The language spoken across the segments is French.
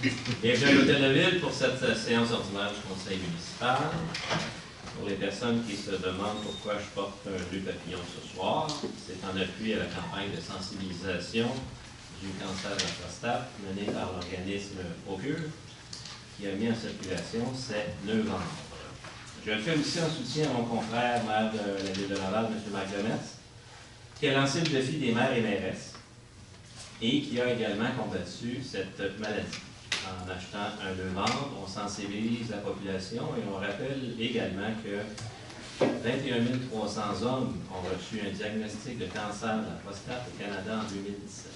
Bienvenue à l'Hôtel de Ville pour cette séance ordinaire du Conseil municipal. Pour les personnes qui se demandent pourquoi je porte un bleu papillon ce soir, c'est en appui à la campagne de sensibilisation du cancer de la prostate menée par l'organisme Procure, qui a mis en circulation ces 9 membres. Je le fais aussi en soutien à mon confrère, maire de la Ville de Laval, M. Marc Lemaitre, qui a lancé le défi des maires et mairesses et qui a également combattu cette maladie. En achetant un levant, on sensibilise la population et on rappelle également que 21 300 hommes ont reçu un diagnostic de cancer de la prostate au Canada en 2017.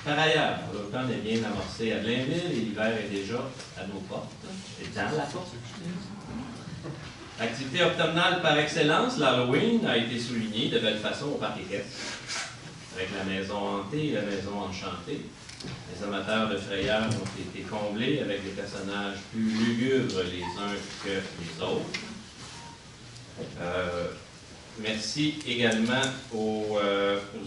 Par ailleurs, l'automne est bien amorcé à Blainville et l'hiver est déjà à nos portes et dans la porte. L'activité automnale par excellence, l'Halloween, a été soulignée de belle façon au Parc équestre, avec la maison hantée et la maison enchantée. Les amateurs de frayeur ont été comblés avec des personnages plus lugubres les uns que les autres. Merci également aux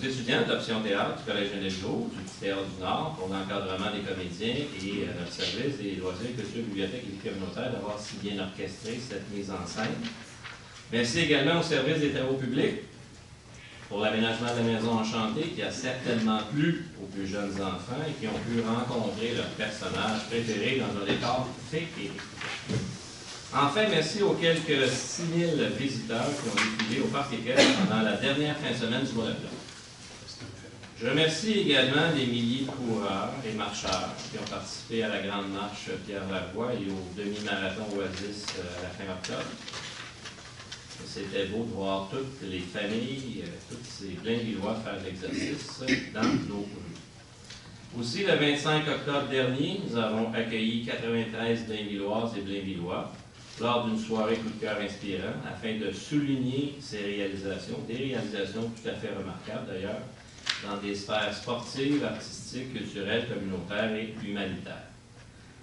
étudiants de l'option théâtre du Collège Geneviève, du Théâtre du Nord, pour l'encadrement des comédiens et notre service des loisirs, culture, bibliothèque et vie communautaire d'avoir si bien orchestré cette mise en scène. Merci également au service des travaux publics pour l'aménagement de la maison enchantée qui a certainement plu aux plus jeunes enfants et qui ont pu rencontrer leur personnage préféré dans un décor féerique. Enfin, merci aux quelques 6 000 visiteurs qui ont défilé au Parc équestre pendant la dernière fin de semaine du mois d'octobre. Je remercie également les milliers de coureurs et marcheurs qui ont participé à la grande marche Pierre-Lavoie et au demi-marathon Oasis à la fin octobre. C'était beau de voir toutes les familles, tous ces Blainvillois faire l'exercice dans nos rues. Aussi, le 25 octobre dernier, nous avons accueilli 93 Blainvilloises et Blainvillois lors d'une soirée coup de cœur inspirant afin de souligner ces réalisations, des réalisations tout à fait remarquables d'ailleurs, dans des sphères sportives, artistiques, culturelles, communautaires et humanitaires.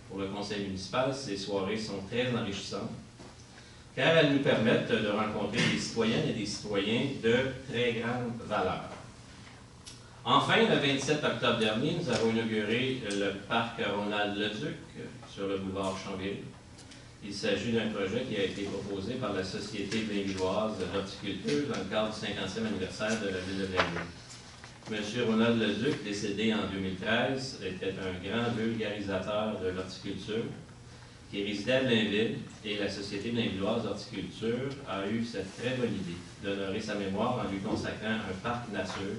Pour le conseil municipal, ces soirées sont très enrichissantes, car elles nous permettent de rencontrer des citoyennes et des citoyens de très grande valeur. Enfin, le 27 octobre dernier, nous avons inauguré le parc Ronald-Leduc sur le boulevard Chambéry. Il s'agit d'un projet qui a été proposé par la Société blainvilloise d'horticulture dans le cadre du 50e anniversaire de la ville de Blainville. M. Ronald Leduc, décédé en 2013, était un grand vulgarisateur de l'horticulture qui résidait à Blainville, et la Société blainvilloise d'horticulture a eu cette très bonne idée d'honorer sa mémoire en lui consacrant un parc nature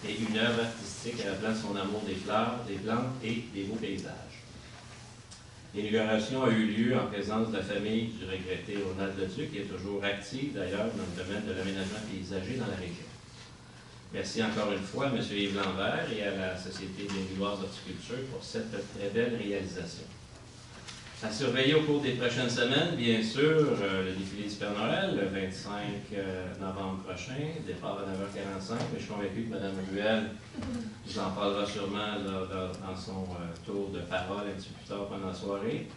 et une œuvre artistique à la place de son amour des fleurs, des plantes et des beaux paysages. L'inauguration a eu lieu en présence de la famille du regretté Ronald Leduc, qui est toujours active d'ailleurs dans le domaine de l'aménagement paysager dans la région. Merci encore une fois à M. Yves Lambert et à la Société blainvilloise d'horticulture pour cette très belle réalisation. À surveiller au cours des prochaines semaines, bien sûr, le défilé du Père Noël, le 25 novembre prochain, départ à 9h45, mais je suis convaincu que Mme Ruel vous en parlera sûrement dans son tour de parole un petit peu plus tard pendant la soirée.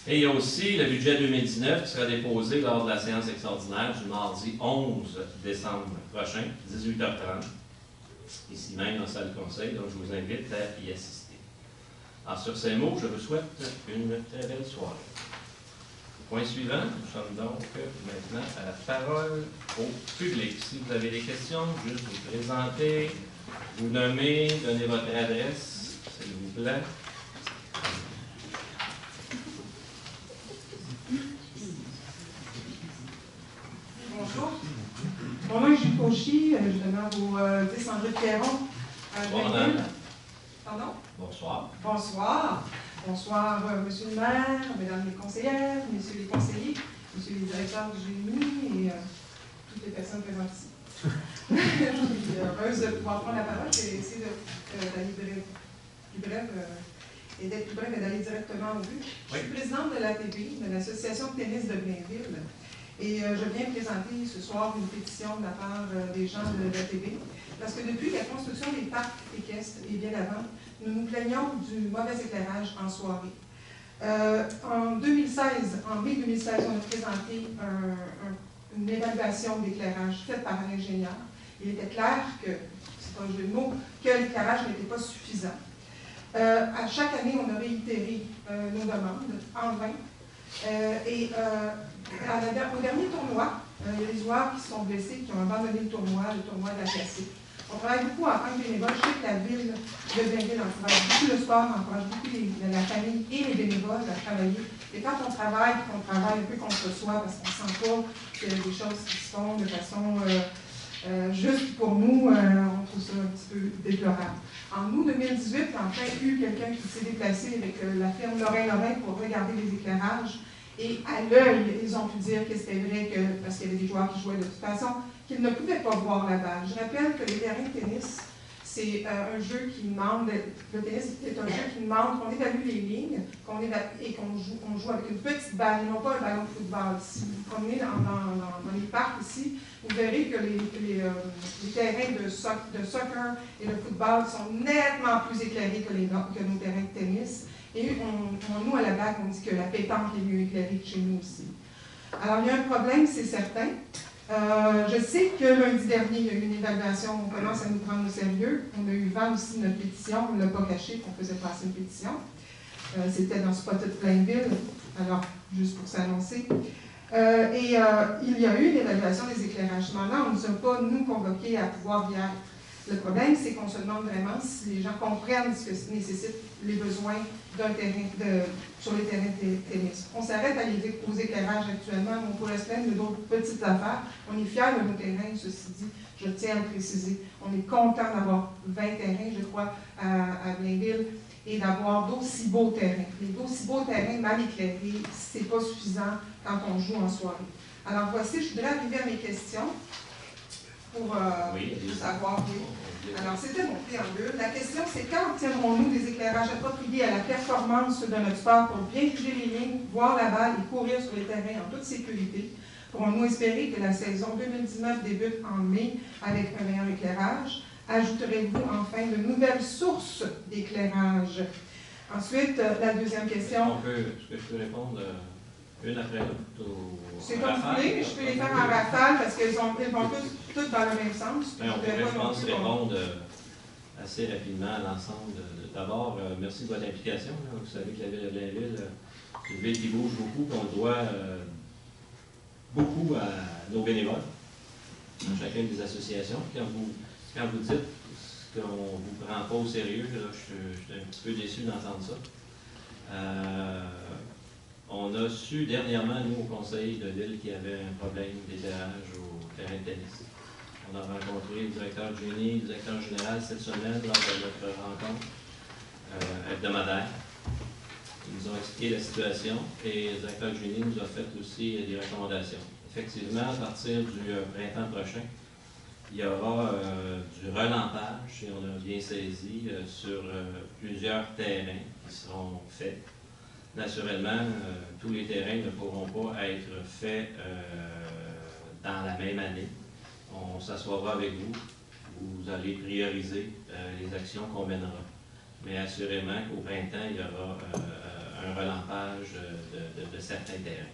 Et il y a aussi le budget 2019 qui sera déposé lors de la séance extraordinaire du mardi 11 décembre prochain, 18h30, ici même dans la salle de conseil, donc je vous invite à y assister. Alors, sur ces mots, je vous souhaite une très belle soirée. Point suivant, nous sommes donc maintenant à la parole au public. Si vous avez des questions, juste vous présenter, vous nommer, donner votre adresse, s'il vous plaît. Bonjour. Mon nom est Jules Cauchy, je demeure au 10 André Pierron à Blainville. Pardon? Bonsoir. Bonsoir. Bonsoir, Monsieur le maire, Mesdames les conseillères, Messieurs les conseillers, Messieurs les directeurs du GMI et toutes les personnes présentes ici. Je suis heureuse de pouvoir prendre la parole. J'ai essayé d'aller plus brève et d'être plus brève et d'aller directement au but. Je suis présidente de l'ATP, de l'Association de tennis de Blainville. Et je viens présenter ce soir une pétition de la part des gens de l'ATP. Parce que depuis la construction des parcs équestres et bien avant, nous nous plaignons du mauvais éclairage en soirée. En mai 2016, on a présenté une évaluation d'éclairage faite par un ingénieur. Il était clair que, c'est pas un jeu de mots, que l'éclairage n'était pas suffisant. À chaque année, on a réitéré nos demandes en vain. Au dernier tournoi, il y a des joueurs qui se sont blessés, qui ont abandonné le tournoi de la classique. On travaille beaucoup en tant que bénévole. Je sais que la ville de Blainville encourage beaucoup le sport, encourage beaucoup la famille et les bénévoles à travailler. Et quand on travaille un peu contre soi, parce qu'on sent pas qu'il y a des choses qui se font de façon juste pour nous, on trouve ça un petit peu déplorable. En août 2018, enfin, il y a eu quelqu'un qui s'est déplacé avec la firme Lorrain pour regarder les éclairages. Et à l'œil, ils ont pu dire que c'était vrai parce qu'il y avait des joueurs qui jouaient de toute façon, qu'ils ne pouvaient pas voir la balle. Je rappelle que les terrains de tennis, c'est un jeu qui demande, le tennis est un jeu qui demande qu'on évalue les lignes et qu'on joue avec une petite balle, et non pas un ballon de football. Si vous promenez dans les parcs ici, vous verrez que les terrains de soccer et de football sont nettement plus éclairés que nos terrains de tennis. Et nous, à la BAC, on dit que la pétanque est mieux éclairée que chez nous aussi. Alors, il y a un problème, c'est certain. Je sais que lundi dernier, il y a eu une évaluation, on commence à nous prendre au sérieux. On a eu vent aussi de notre pétition, on ne l'a pas caché qu'on faisait passer une pétition. C'était dans Spotted Blainville, alors, juste pour s'annoncer. Il y a eu une évaluation des éclairages. Maintenant, on ne nous a pas, nous, convoqués à pouvoir y être. Le problème, c'est qu'on se demande vraiment si les gens comprennent ce que nécessite les besoins d'un terrain sur les terrains de tennis. On s'arrête aux éclairages actuellement, mais on pourrait se plaindre d'autres petites affaires. On est fiers de nos terrains, ceci dit, je tiens à le préciser. On est content d'avoir 20 terrains, je crois, à Blainville, et d'avoir d'aussi beaux terrains. Les d'aussi beaux terrains mal éclairés, c'est pas suffisant quand on joue en soirée. Alors voici, je voudrais arriver à mes questions. Pour savoir, oui. Alors, c'était mon préambule. La question, c'est quand obtiendrons-nous des éclairages appropriés à la performance de notre sport pour bien juger les lignes, voir la balle et courir sur les terrains en toute sécurité? Pourrons-nous espérer que la saison 2019 débute en mai avec un meilleur éclairage? Ajouterez-vous enfin de nouvelles sources d'éclairage? Ensuite, la deuxième question. Est-ce que je peux répondre une après l'autre? C'est comme vous voulez, mais je peux les faire en rafale parce qu'elles vont toutes dans le même sens. On pourrait, je pense, répondre assez rapidement à l'ensemble. D'abord, merci de votre implication. Vous savez que la ville de Blainville, c'est une ville qui bouge beaucoup, qu'on doit beaucoup à nos bénévoles, dans chacune des associations. Quand vous dites qu'on ne vous prend pas au sérieux, là, je suis un petit peu déçu d'entendre ça. On a su dernièrement, nous, au conseil de ville, qu'il y avait un problème d'éclairage au terrain de tennis. On a rencontré le directeur du génie, le directeur général cette semaine lors de notre rencontre hebdomadaire. Ils nous ont expliqué la situation et le directeur du génie nous a fait aussi des recommandations. Effectivement, à partir du printemps prochain, il y aura du relampage, si on a bien saisi, sur plusieurs terrains qui seront faits. Naturellement, tous les terrains ne pourront pas être faits dans la même année. On s'assoira avec vous. Vous allez prioriser les actions qu'on mènera. Mais assurément qu'au printemps, il y aura un relampage de certains terrains.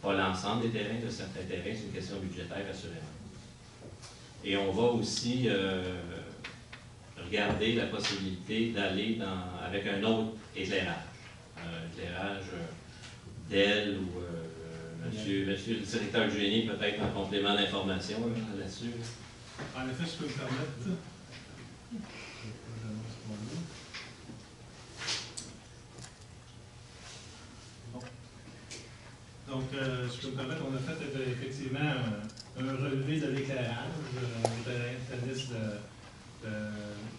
Pas l'ensemble des terrains, de certains terrains, c'est une question budgétaire, assurément. Et on va aussi regarder la possibilité d'aller avec un autre éclairage. Éclairage d'elle ou monsieur le directeur du génie, peut-être en complément d'information là-dessus. En effet, je peux me permettre. Donc, je peux me permettre, on a fait effectivement un relevé de l'éclairage des terrains de tennis de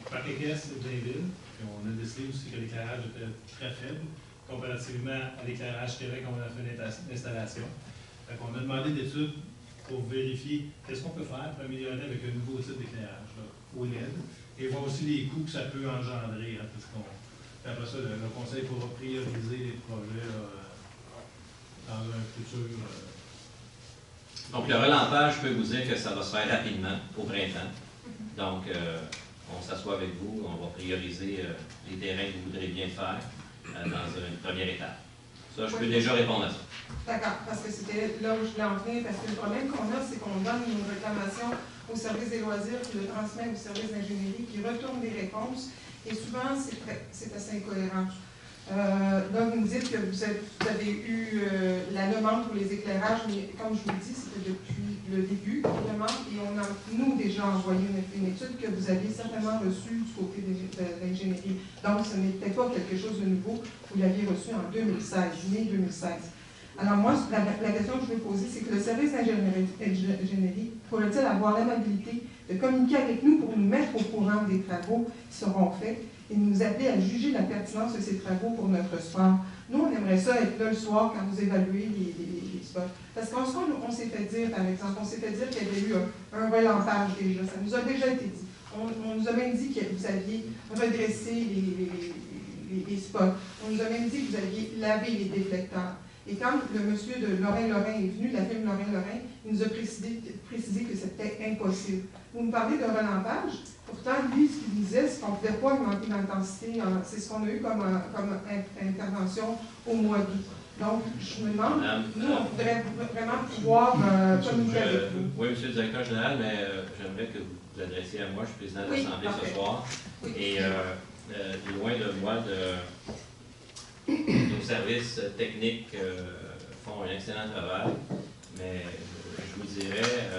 Paris-Caisse et Blainville. On a décidé aussi que l'éclairage était très faible comparativement à l'éclairage Québec, on a fait une installation. Donc, on a demandé d'études pour vérifier qu'est-ce qu'on peut faire pour améliorer avec un nouveau type d'éclairage au LED et voir aussi les coûts que ça peut engendrer. Après ça, le conseil pourra prioriser les projets dans un futur. Donc, le relampage, je peux vous dire que ça va se faire rapidement, au printemps. Donc, on s'assoit avec vous, on va prioriser les terrains que vous voudrez bien faire dans une première étape. Ça, je peux déjà répondre à ça. D'accord, parce que c'était là où je voulais en venir, parce que le problème qu'on a, c'est qu'on donne une réclamation au service des loisirs, qui le transmet au service d'ingénierie, qui retourne des réponses. et souvent, c'est assez incohérent. Donc, vous me dites que vous avez eu la demande pour les éclairages, mais comme je vous le dis, c'était depuis le début de la demande, et on a, nous, déjà envoyé une étude que vous aviez certainement reçue du côté de l'ingénierie. Donc, ce n'était pas quelque chose de nouveau, vous l'aviez reçu en 2016, mai 2016. Alors moi, la question que je veux poser, c'est que le service d'ingénierie pourrait-il avoir l'amabilité de communiquer avec nous pour nous mettre au courant des travaux qui seront faits et nous appeler à juger la pertinence de ces travaux pour notre sport? Nous, on aimerait ça être là le soir quand vous évaluez les sports. Parce qu'on s'est fait dire, par exemple, qu'il y avait eu un relampage déjà. Ça nous a déjà été dit. On nous a même dit que vous aviez redressé les spots. On nous a même dit que vous aviez lavé les déflecteurs. Et quand le monsieur de Lorrain-Lorrain est venu, la firme Lorrain-Lorrain, il nous a précisé que c'était impossible. Vous me parlez de relampage, pourtant, lui, ce qu'il disait, c'est qu'on ne pouvait pas augmenter l'intensité. C'est ce qu'on a eu comme intervention au mois d'août. Donc, je me demande, nous, on voudrait vraiment pouvoir communiquer avec vous. Oui, monsieur le directeur général, mais j'aimerais que vous vous adressiez à moi. Je suis président de l'Assemblée ce soir. Oui. Et loin de moi nos services techniques font un excellent travail, mais je vous dirais,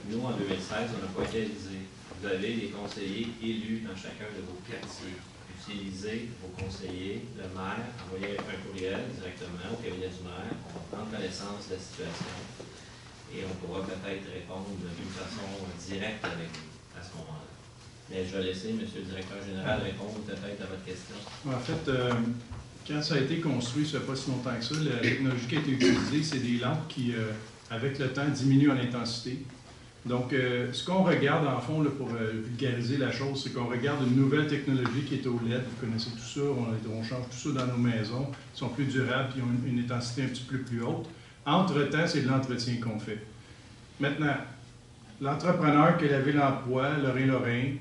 nous, en 2016, on n'a pas été élisés. Vous avez des conseillers élus dans chacun de vos quartiers. Utilisez vos conseillers, le maire, envoyez un courriel directement au cabinet du maire, on va prendre connaissance de la situation et on pourra peut-être répondre d'une façon directe avec vous à ce moment-là. Mais je vais laisser M. le directeur général répondre peut-être à votre question. En fait, quand ça a été construit, ça ne fait pas si longtemps que ça, la technologie qui a été utilisée, c'est des lampes qui, avec le temps, diminuent en intensité. Donc, ce qu'on regarde, en fond, là, pour vulgariser la chose, c'est qu'on regarde une nouvelle technologie qui est au LED. Vous connaissez tout ça, on change tout ça dans nos maisons. Ils sont plus durables et ont une intensité un petit peu plus haute. Entre-temps, c'est de l'entretien qu'on fait. Maintenant, l'entrepreneur que la Ville emploie, Lorrain-Lorrain,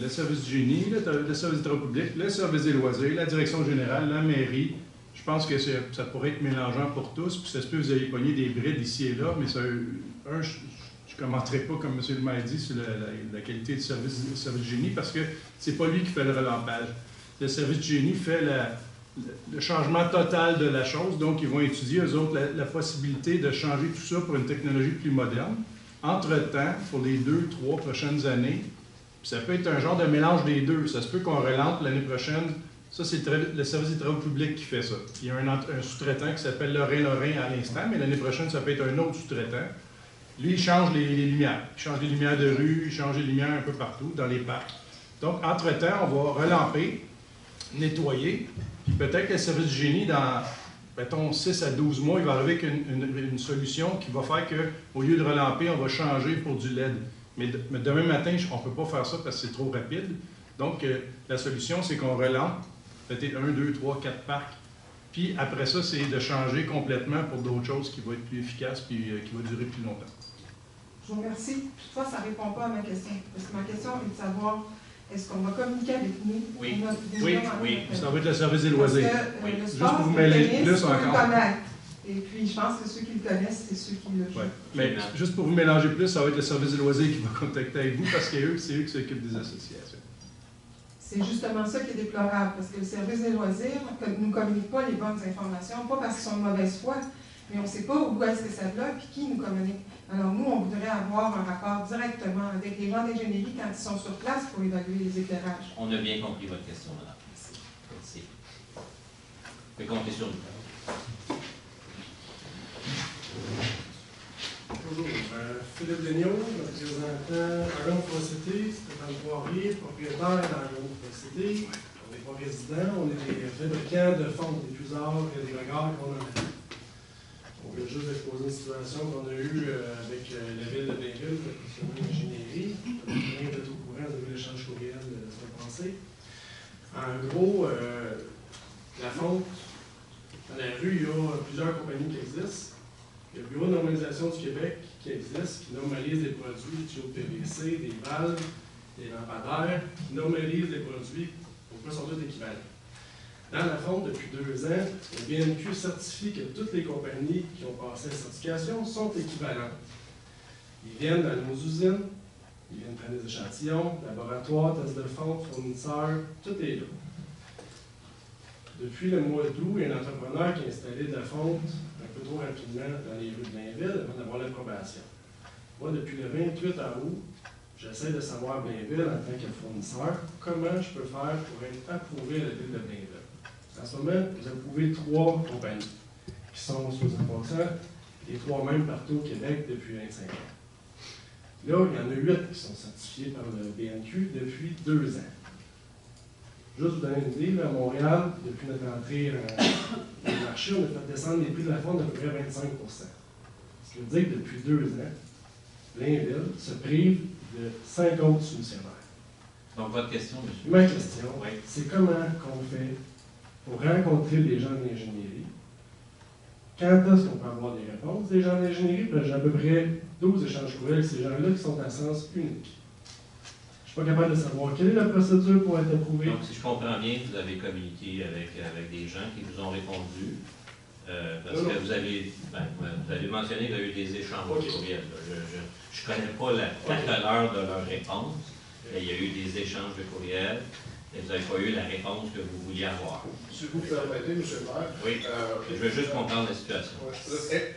le service du génie, le service des travaux publics, le service des loisirs, la direction générale, la mairie. Je pense que ça pourrait être mélangeant pour tous, puis ça se peut que vous ayez pogné des brides ici et là, mais ça, je ne commenterai pas, comme M. le maire dit, sur la qualité du service du génie, parce que c'est pas lui qui fait le relampage. Le service du génie fait le changement total de la chose, donc ils vont étudier, eux autres, la possibilité de changer tout ça pour une technologie plus moderne. Entre-temps, pour les 2-3 prochaines années, ça peut être un genre de mélange des deux. Ça se peut qu'on relance l'année prochaine. Ça, c'est le service des travaux publics qui fait ça. Il y a un sous-traitant qui s'appelle Lorrain-Lorrain à l'instant, mais l'année prochaine, ça peut être un autre sous-traitant. Lui, il change les lumières. Il change les lumières de rue, il change les lumières un peu partout, dans les parcs. Donc, entre-temps, on va relamper, nettoyer, puis peut-être que le service du génie, dans, mettons, 6 à 12 mois, il va arriver avec une solution qui va faire qu'au lieu de relamper, on va changer pour du LED. Mais demain matin, on ne peut pas faire ça parce que c'est trop rapide. Donc, la solution, c'est qu'on relampe peut-être 1, 2, 3, 4 parcs. Puis après ça, c'est de changer complètement pour d'autres choses qui vont être plus efficaces et qui vont durer plus longtemps. Je vous remercie. Toutefois, ça ne répond pas à ma question. Parce que ma question est de savoir, est-ce qu'on va communiquer avec nous? Oui. Oui. Ça va être le service des loisirs. Parce que le Juste sport, pour vous mêler plus encore. Et puis, je pense que ceux qui le connaissent, c'est ceux qui le jouent. Ouais. Mais juste pour vous mélanger plus, ça va être le service des loisirs qui va contacter avec vous parce que c'est eux qui s'occupent des associations. C'est justement ça qui est déplorable, parce que le service des loisirs ne nous communique pas les bonnes informations, pas parce qu'ils sont de mauvaise foi, mais on ne sait pas où est-ce que ça va et qui nous communique. Alors nous, on voudrait avoir un rapport directement avec les gens d'ingénierie quand ils sont sur place pour évaluer les éclairages. On a bien compris votre question, madame. Merci. Vous pouvez compter sur nous. Bonjour, Philippe Daigneault, représentant Argonne-Forest-Cité, Stéphane Poirier, propriétaire d'Argonne-Forest-Cité. On n'est pas résidents, on est des fabricants de fonds, des fusards et des regards qu'on a fait. On vient juste d'exposer une situation qu'on a eue avec la ville de Blainville, le commissionnaire d'ingénierie. Vous êtes au courant, vous avez vu l'échange courriel de la semaine passée. En gros, la fonte, dans la rue, il y a plusieurs compagnies qui existent. Il y a le Bureau de normalisation du Québec qui existe, qui normalise des produits, des tuyaux de PVC, des valves, des lampadaires, qui normalise les produits pour que sont tous équivalents. Dans la fonte, depuis 2 ans, le BNQ certifie que toutes les compagnies qui ont passé la certification sont équivalentes. Ils viennent dans nos usines, Ils viennent prendre des échantillons, laboratoire, test de fonte, fournisseurs, tout est là. Depuis le mois d'août, il y a un entrepreneur qui a installé de la fonte un peu trop rapidement dans les rues de Blainville avant d'avoir l'approbation. Moi, depuis le 28 août, j'essaie de savoir à Blainville, en tant que fournisseur, comment je peux faire pour être approuvé à la ville de Blainville. En ce moment, vous approuvez 3 compagnies qui sont sous important, les 3 mêmes partout au Québec depuis 25 ans. Là, il y en a 8 qui sont certifiés par le BNQ depuis 2 ans. Juste vous donner une idée, là, à Montréal, depuis notre entrée dans le marché, on a fait descendre les prix de la fonte d'à peu près 25 %. Ce qui veut dire que depuis 2 ans, Blainville se prive de 5 autres soumissionnaires. Donc, votre question, monsieur? Ma question, Oui. c'est comment qu'on fait pour rencontrer des gens de l'ingénierie? Quand est-ce qu'on peut avoir des réponses des gens de l'ingénierie? Parce que j'ai à peu près 12 échanges courriels avec ces gens-là qui sont à sens unique. Je ne suis pas capable de savoir quelle est la procédure pour être approuvée. Donc, si je comprends bien, vous avez communiqué avec des gens qui vous ont répondu, parce que vous avez mentionné qu'il y a eu des échanges courriels. Je ne connais pas la teneur de leurs réponses, mais il y a eu des échanges de courriels, et vous n'avez pas eu la réponse que vous vouliez avoir. Si vous permettez, M. le maire. Oui, je veux juste comprendre la situation.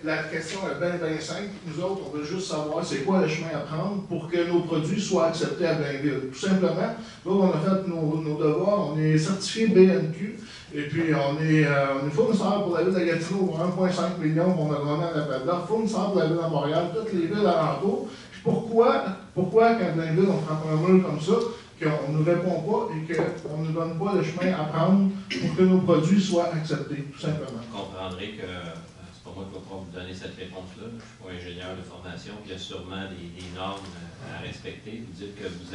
La question est bien simple. Nous autres, on veut juste savoir c'est quoi le chemin à prendre pour que nos produits soient acceptés à Blainville. Tout simplement, nous, on a fait nos devoirs, on est certifié BNQ, et puis on est fournisseur pour la ville de Gatineau pour 1,5 million, on a gagné un appel d'offres, fournisseur pour la ville de Montréal, toutes les villes alentours. Puis pourquoi quand Blainville, on prend un mur comme ça, qu'on ne nous répond pas et qu'on ne nous donne pas le chemin à prendre pour que nos produits soient acceptés, tout simplement. Vous comprendrez que c'est pas moi qui vais pouvoir vous donner cette réponse-là. Je ne suis pas ingénieur de formation, puis il y a sûrement des normes à respecter. Vous dites que vous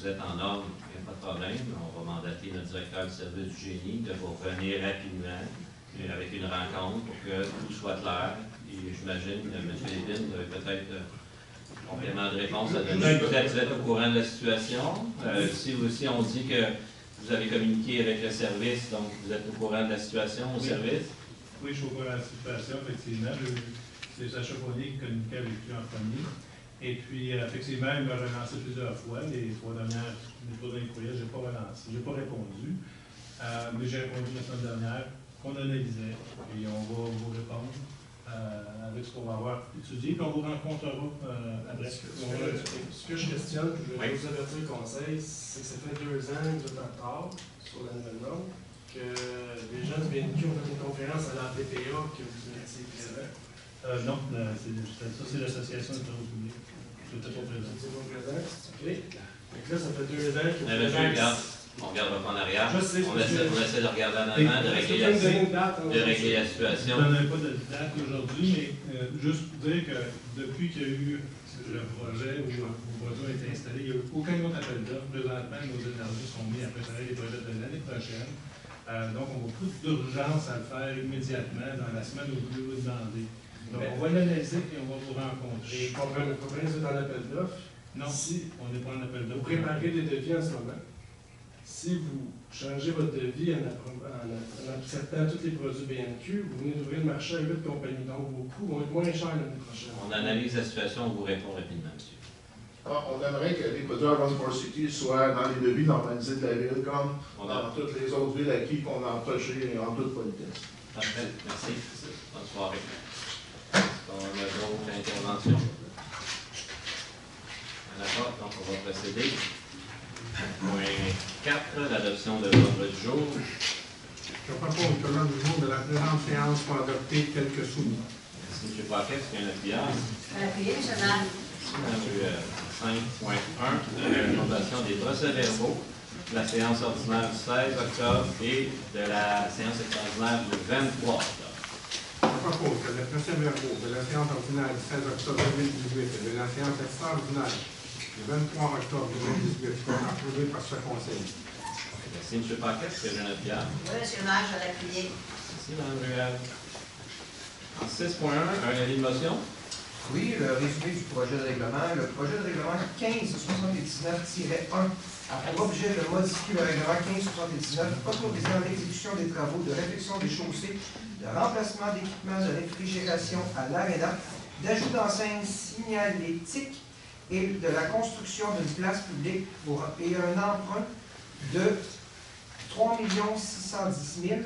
êtes en norme, il n'y a pas de problème. On va mandater notre directeur du service du génie de vous revenir rapidement avec une rencontre pour que tout soit clair. Et j'imagine, M. Lévin, vous avez peut-être complément de réponse à donner. Vous êtes au courant de la situation. Si aussi on dit que vous avez communiqué avec le service, donc vous êtes au courant de la situation au service? Oui, je suis au courant de la situation, effectivement. C'est Sacha Bonnier qui communiquait avec lui en premier. Et puis, effectivement, il m'a relancé plusieurs fois. Les 3 dernières courriels, je n'ai pas relancé, je n'ai pas répondu. Mais j'ai répondu la semaine dernière qu'on analysait et on va vous répondre. Avec ce qu'on va avoir étudié, puis on vous rencontrera après. Ce que je questionne, je vais vous avertir le conseil, c'est que ça fait 2 ans que vous êtes en retard sur la nouvelle norme, que les gens du BNQ ont fait une conférence à la PPA que vous étiez présent. Non, ça c'est l'association des travaux publics. Je n'étais pas présent. Vous étiez pas présent? OK. Donc là, ça fait 2 ans que vous Monsieur, on regarde pas en arrière. Je sais, on essaie de regarder en avant, de régler la situation. Je ne donnerai pas de date aujourd'hui, mais juste pour dire que depuis qu'il y a eu le projet où vos produits ont été installés, il n'y a eu aucun autre appel d'offres. Présentement, nos énergies sont mises à préparer les projets de l'année prochaine. Donc, on va plus d'urgence à le faire immédiatement dans la semaine où vous nous demandez. Donc, on va l'analyser et on va vous rencontrer. Je comprends, le problème, c'est dans l'appel d'offres. Non, si on n'est pas en appel d'offres. Vous préparez des devis en ce moment. Si vous changez votre devis en acceptant tous les produits BNQ, vous venez d'ouvrir le marché à 8 compagnies. Donc, vos coûts vont être moins chers l'année prochaine. On analyse la situation, on vous répond rapidement, monsieur. On aimerait que les produits Urban Sport City soient dans les devis normalisés de la ville, comme dans toutes les autres villes à qui on a approché en toute politesse. Parfait, merci. Bonne soirée. On a d'autres interventions. D'accord, donc on va procéder. Point 4, l'adoption de l'ordre du jour. Je propose que l'ordre du jour de la présente séance soit adopté tel que soumis. Merci, M. Paquet. Est-ce qu'il y a un appuyage? Appuyé, M. Maire. 5.1, l'adoption des procès-verbaux de la séance ordinaire du 16 octobre et de la séance extraordinaire du 23 octobre. Je propose que les procès-verbaux de la séance ordinaire du 16 octobre 2018 et de la séance extraordinaire du 23 octobre 2018 soient approuvés par ce Conseil. Merci, M. Paquet. Est-ce qu'il y a un appuyage? Oui, M. Maire, je l'ai appuyé. Merci, Mme Ruel. En 6.1, un avis de motion. Oui, le résumé du projet de règlement. Le projet de règlement 1579-1 a pour objet de modifier le règlement 1579 autorisant l'exécution des travaux de réfection des chaussées, de remplacement d'équipements de réfrigération à l'ARENA, d'ajout d'enseignes signalétiques et de la construction d'une place publique et un emprunt de 3 610 000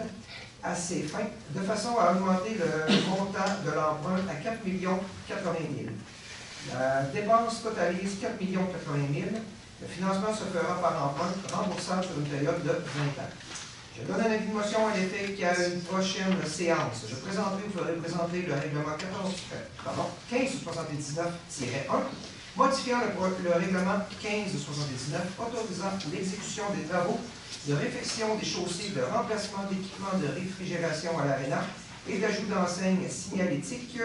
à ces fins, de façon à augmenter le montant de l'emprunt à 4 080 000. La dépense totalise 4 080 000. Le financement se fera par emprunt remboursable sur une période de 20 ans. Je donne un avis de motion à l'effet qu'à une prochaine séance, je présenterai ou ferai présenter le règlement 1579-1, modifiant le règlement 1579, autorisant l'exécution des travaux de réfection des chaussées, de remplacement d'équipements de réfrigération à l'aréna et d'ajout d'enseignes signalétiques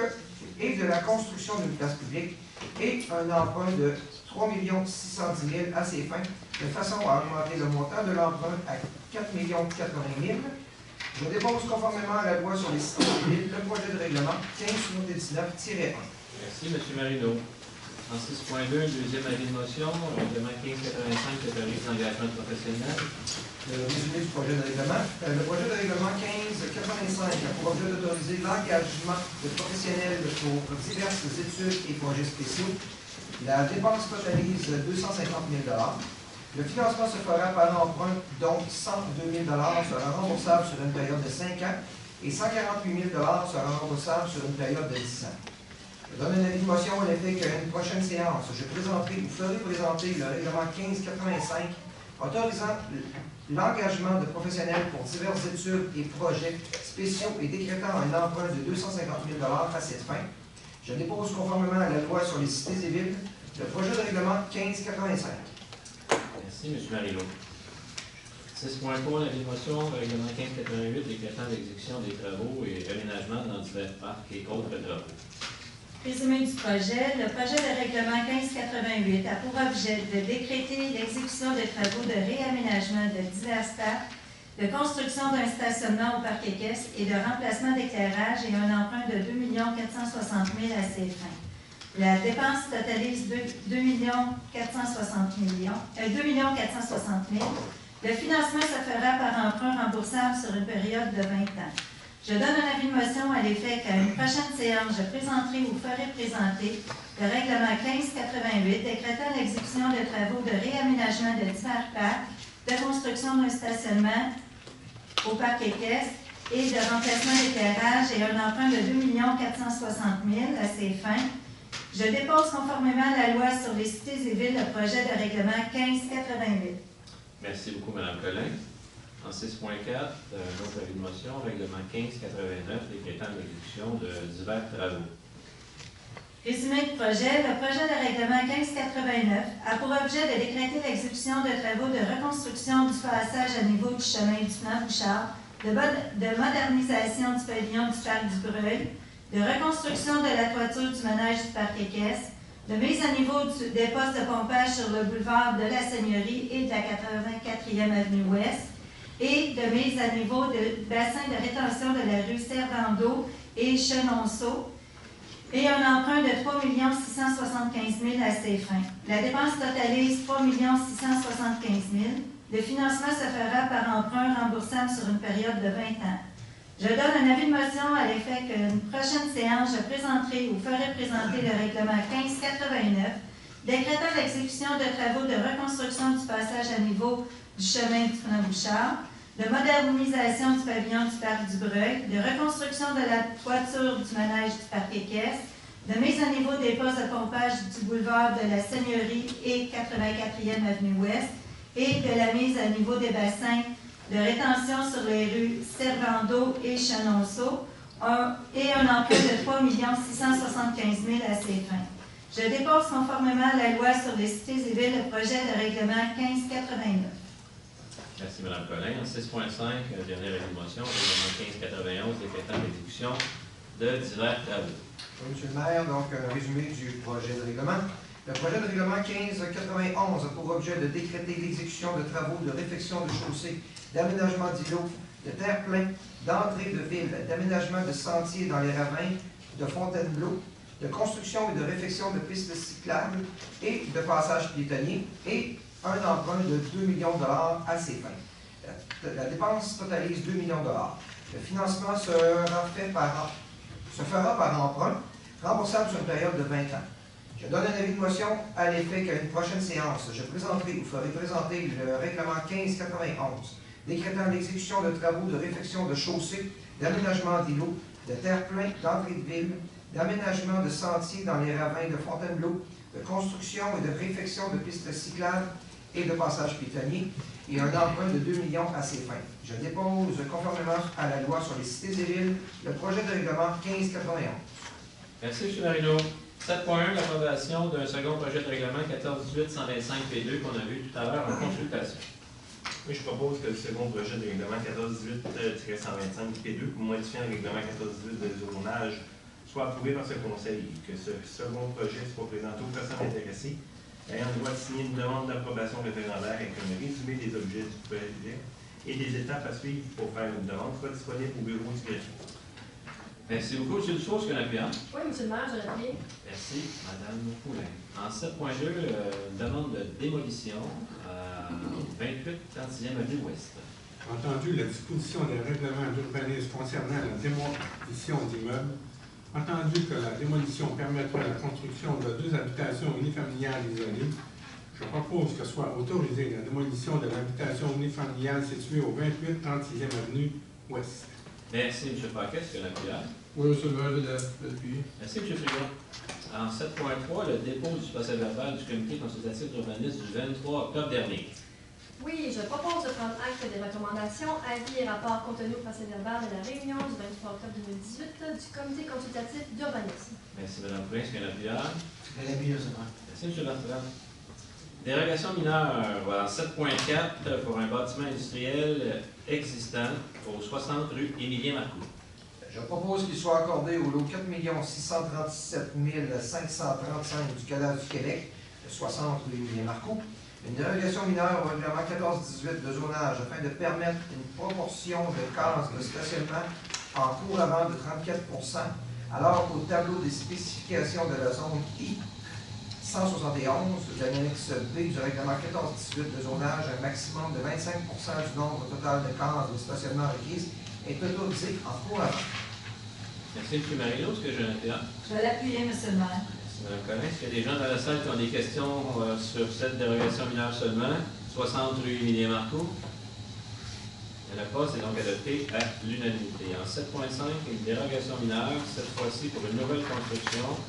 et de la construction d'une place publique et un emprunt de 3 610 000 à ces fins, de façon à augmenter le montant de l'emprunt à 4 080 000. Je dépose conformément à la loi sur les cités civiles le projet de règlement 1579-1. Merci, M. Marino. En 6.2, deuxième avis de motion, règlement 1585 autorise l'engagement professionnel. Le résumé du projet de règlement. Le projet de règlement 1585 a pour objet d'autoriser l'engagement de professionnels pour diverses études et projets spéciaux. La dépense totalise 250 000 $. Le financement se fera par emprunt, dont 102 000 $ sera remboursable sur une période de 5 ans et 148 000 $ sera remboursable sur une période de 10 ans. Je donne un avis de motion à l'effet qu'à une prochaine séance, je présenterai ou ferai présenter le règlement 1585 autorisant l'engagement de professionnels pour diverses études et projets spéciaux et décrétant un emprunt de 250 000 $ à cette fin. Je dépose conformément à la loi sur les cités et villes le projet de règlement 1585. Merci, M. Marino. 6.3, l'avis de motion, règlement 1588 décrétant l'exécution des travaux et aménagements dans divers parcs et autres travaux. Résumé du projet, le projet de règlement 1588 a pour objet de décréter l'exécution de travaux de réaménagement de divers parcs, de construction d'un stationnement au parc équestre et de remplacement d'éclairage et un emprunt de 2 460 000 à ces fins. La dépense totalise 2 460 000. Le financement se fera par emprunt remboursable sur une période de 20 ans. Je donne un avis de motion à l'effet qu'à une prochaine séance, je présenterai ou ferai présenter le règlement 1588 décrétant l'exécution de travaux de réaménagement de divers parcs, de construction d'un stationnement au parc équestre et de remplacement d'éclairage et un emprunt de 2 460 000 à ces fins. Je dépose conformément à la loi sur les cités et villes le projet de règlement 1588. Merci beaucoup, Mme Collin. En 6.4, un autre avis de motion, règlement 1589 décrétant l'exécution de divers travaux. Résumé du projet, le projet de règlement 1589 a pour objet de décréter l'exécution de travaux de reconstruction du passage à niveau du chemin du Fnand-Bouchard, de modernisation du pavillon du parc du Breuil, de reconstruction de la toiture du manège du parc équestre, de mise à niveau des postes de pompage sur le boulevard de la Seigneurie et de la 84e avenue Ouest, et de mise à niveau du bassin de rétention de la rue Servando et Chenonceau, et un emprunt de 3 675 000 à ces fins. La dépense totalise 3 675 000. Le financement se fera par emprunt remboursable sur une période de 20 ans. Je donne un avis de motion à l'effet qu'une prochaine séance, je présenterai ou ferai présenter le règlement 1589 décrétant l'exécution de travaux de reconstruction du passage à niveau du chemin du Fnand-Bouchard, de modernisation du pavillon du parc du Breuil, de reconstruction de la toiture du manège du parc équestre, de mise à niveau des postes de pompage du boulevard de la Seigneurie et 84e avenue Ouest, et de la mise à niveau des bassins de rétention sur les rues Servando et Chenonceau, et un emprunt de 3 675 000 à ces fins. Je dépose conformément à la loi sur les cités et villes le projet de règlement 1589. Merci, Mme Collin. En 6.5, dernière avis de motion, règlement 1591 décrétant l'exécution de divers travaux. Monsieur le maire, donc un résumé du projet de règlement. Le projet de règlement 1591 a pour objet de décréter l'exécution de travaux de réfection de chaussées, d'aménagement d'îlots, de terre-plein, d'entrée de ville, d'aménagement de sentiers dans les ravins, de fontaines d'eau, de construction et de réfection de pistes cyclables et de passages piétonniers, et un emprunt de 2 millions de $ à ces fins. La dépense totalise 2 millions de $. Le financement se fera par emprunt, remboursable sur une période de 20 ans. Je donne un avis de motion à l'effet qu'à une prochaine séance, je présenterai ou ferai présenter le règlement 1591 décrétant l'exécution de travaux de réfection de chaussées, d'aménagement d'îlots, de terre-plein, d'entrée de ville, d'aménagement de sentiers dans les ravins de Fontainebleau, de construction et de réfection de pistes cyclables et de passages piétonniers, et un emprunt de 2 millions à ces fins. Je dépose, conformément à la loi sur les cités et villes, le projet de règlement 1591. Merci, M. Marino. 7.1, l'approbation d'un second projet de règlement 1418-125P2 qu'on a vu tout à l'heure en consultation. Oui, je propose que le second projet de règlement 1418-125P2 pour modifier le règlement 1418 de zonage soit approuvé par ce conseil et que ce second projet soit présenté aux personnes intéressées ayant le droit de signer une demande d'approbation référendaire avec un résumé des objets du projet et des étapes à suivre pour faire une demande soit disponible au bureau du greffier. Merci beaucoup, M. Dussault, est-ce qu'on appuie? Oui, M. le maire, je l'appuie. Merci, Mme Poulin. En 7.2, demande de démolition à 28-36e avenue Ouest. Entendu la disposition des règlements d'urbanisme concernant la démolition d'immeubles, entendu que la démolition permettra la construction de 2 habitations unifamiliales isolées, je propose que soit autorisée la démolition de l'habitation unifamiliale située au 28-36e avenue Ouest. Merci, M. Paquet, est-ce qu'on appuie? Oui, M. le maire, je l'appuie. Merci, M. Frigon. En 7.3, le dépôt du procès-verbal du comité consultatif d'urbanisme du 23 octobre dernier. Oui, je propose de prendre acte des recommandations, avis et rapports contenus au procès-verbal de la réunion du 23 octobre 2018 du comité consultatif d'urbanisme. Merci, Mme Poulin, est-ce qu'on appuie? Je l'appuie, M. le maire. Merci, M. Bertrand. Dérogation mineure, voilà, 7.4 pour un bâtiment industriel existant au 60 rue Émilien-Marcoux. Je propose qu'il soit accordé au lot 4 637 535 du cadastre du Québec, de 60 rue Émilien-Marcoux, une dérogation mineure au règlement 1418 de zonage afin de permettre une proportion de cases de stationnement en cours avant de 34%, alors qu'au tableau des spécifications de la zone I 171 de l'annexe B du règlement 1418 de zonage, un maximum de 25% du nombre total de cases de stationnement requises est autorisé en cours avant. Merci, M. Marino, est-ce que j'ai un terme? Je vais l'appuyer, M. le maire. Merci, Mme Collin. Est-ce qu'il y a des gens dans la salle qui ont des questions sur cette dérogation mineure seulement? 60 rue Émilien-Marcoux. Il n'y en a pas, c'est donc adopté à l'unanimité. En 7.5, une dérogation mineure, cette fois-ci pour une nouvelle construction,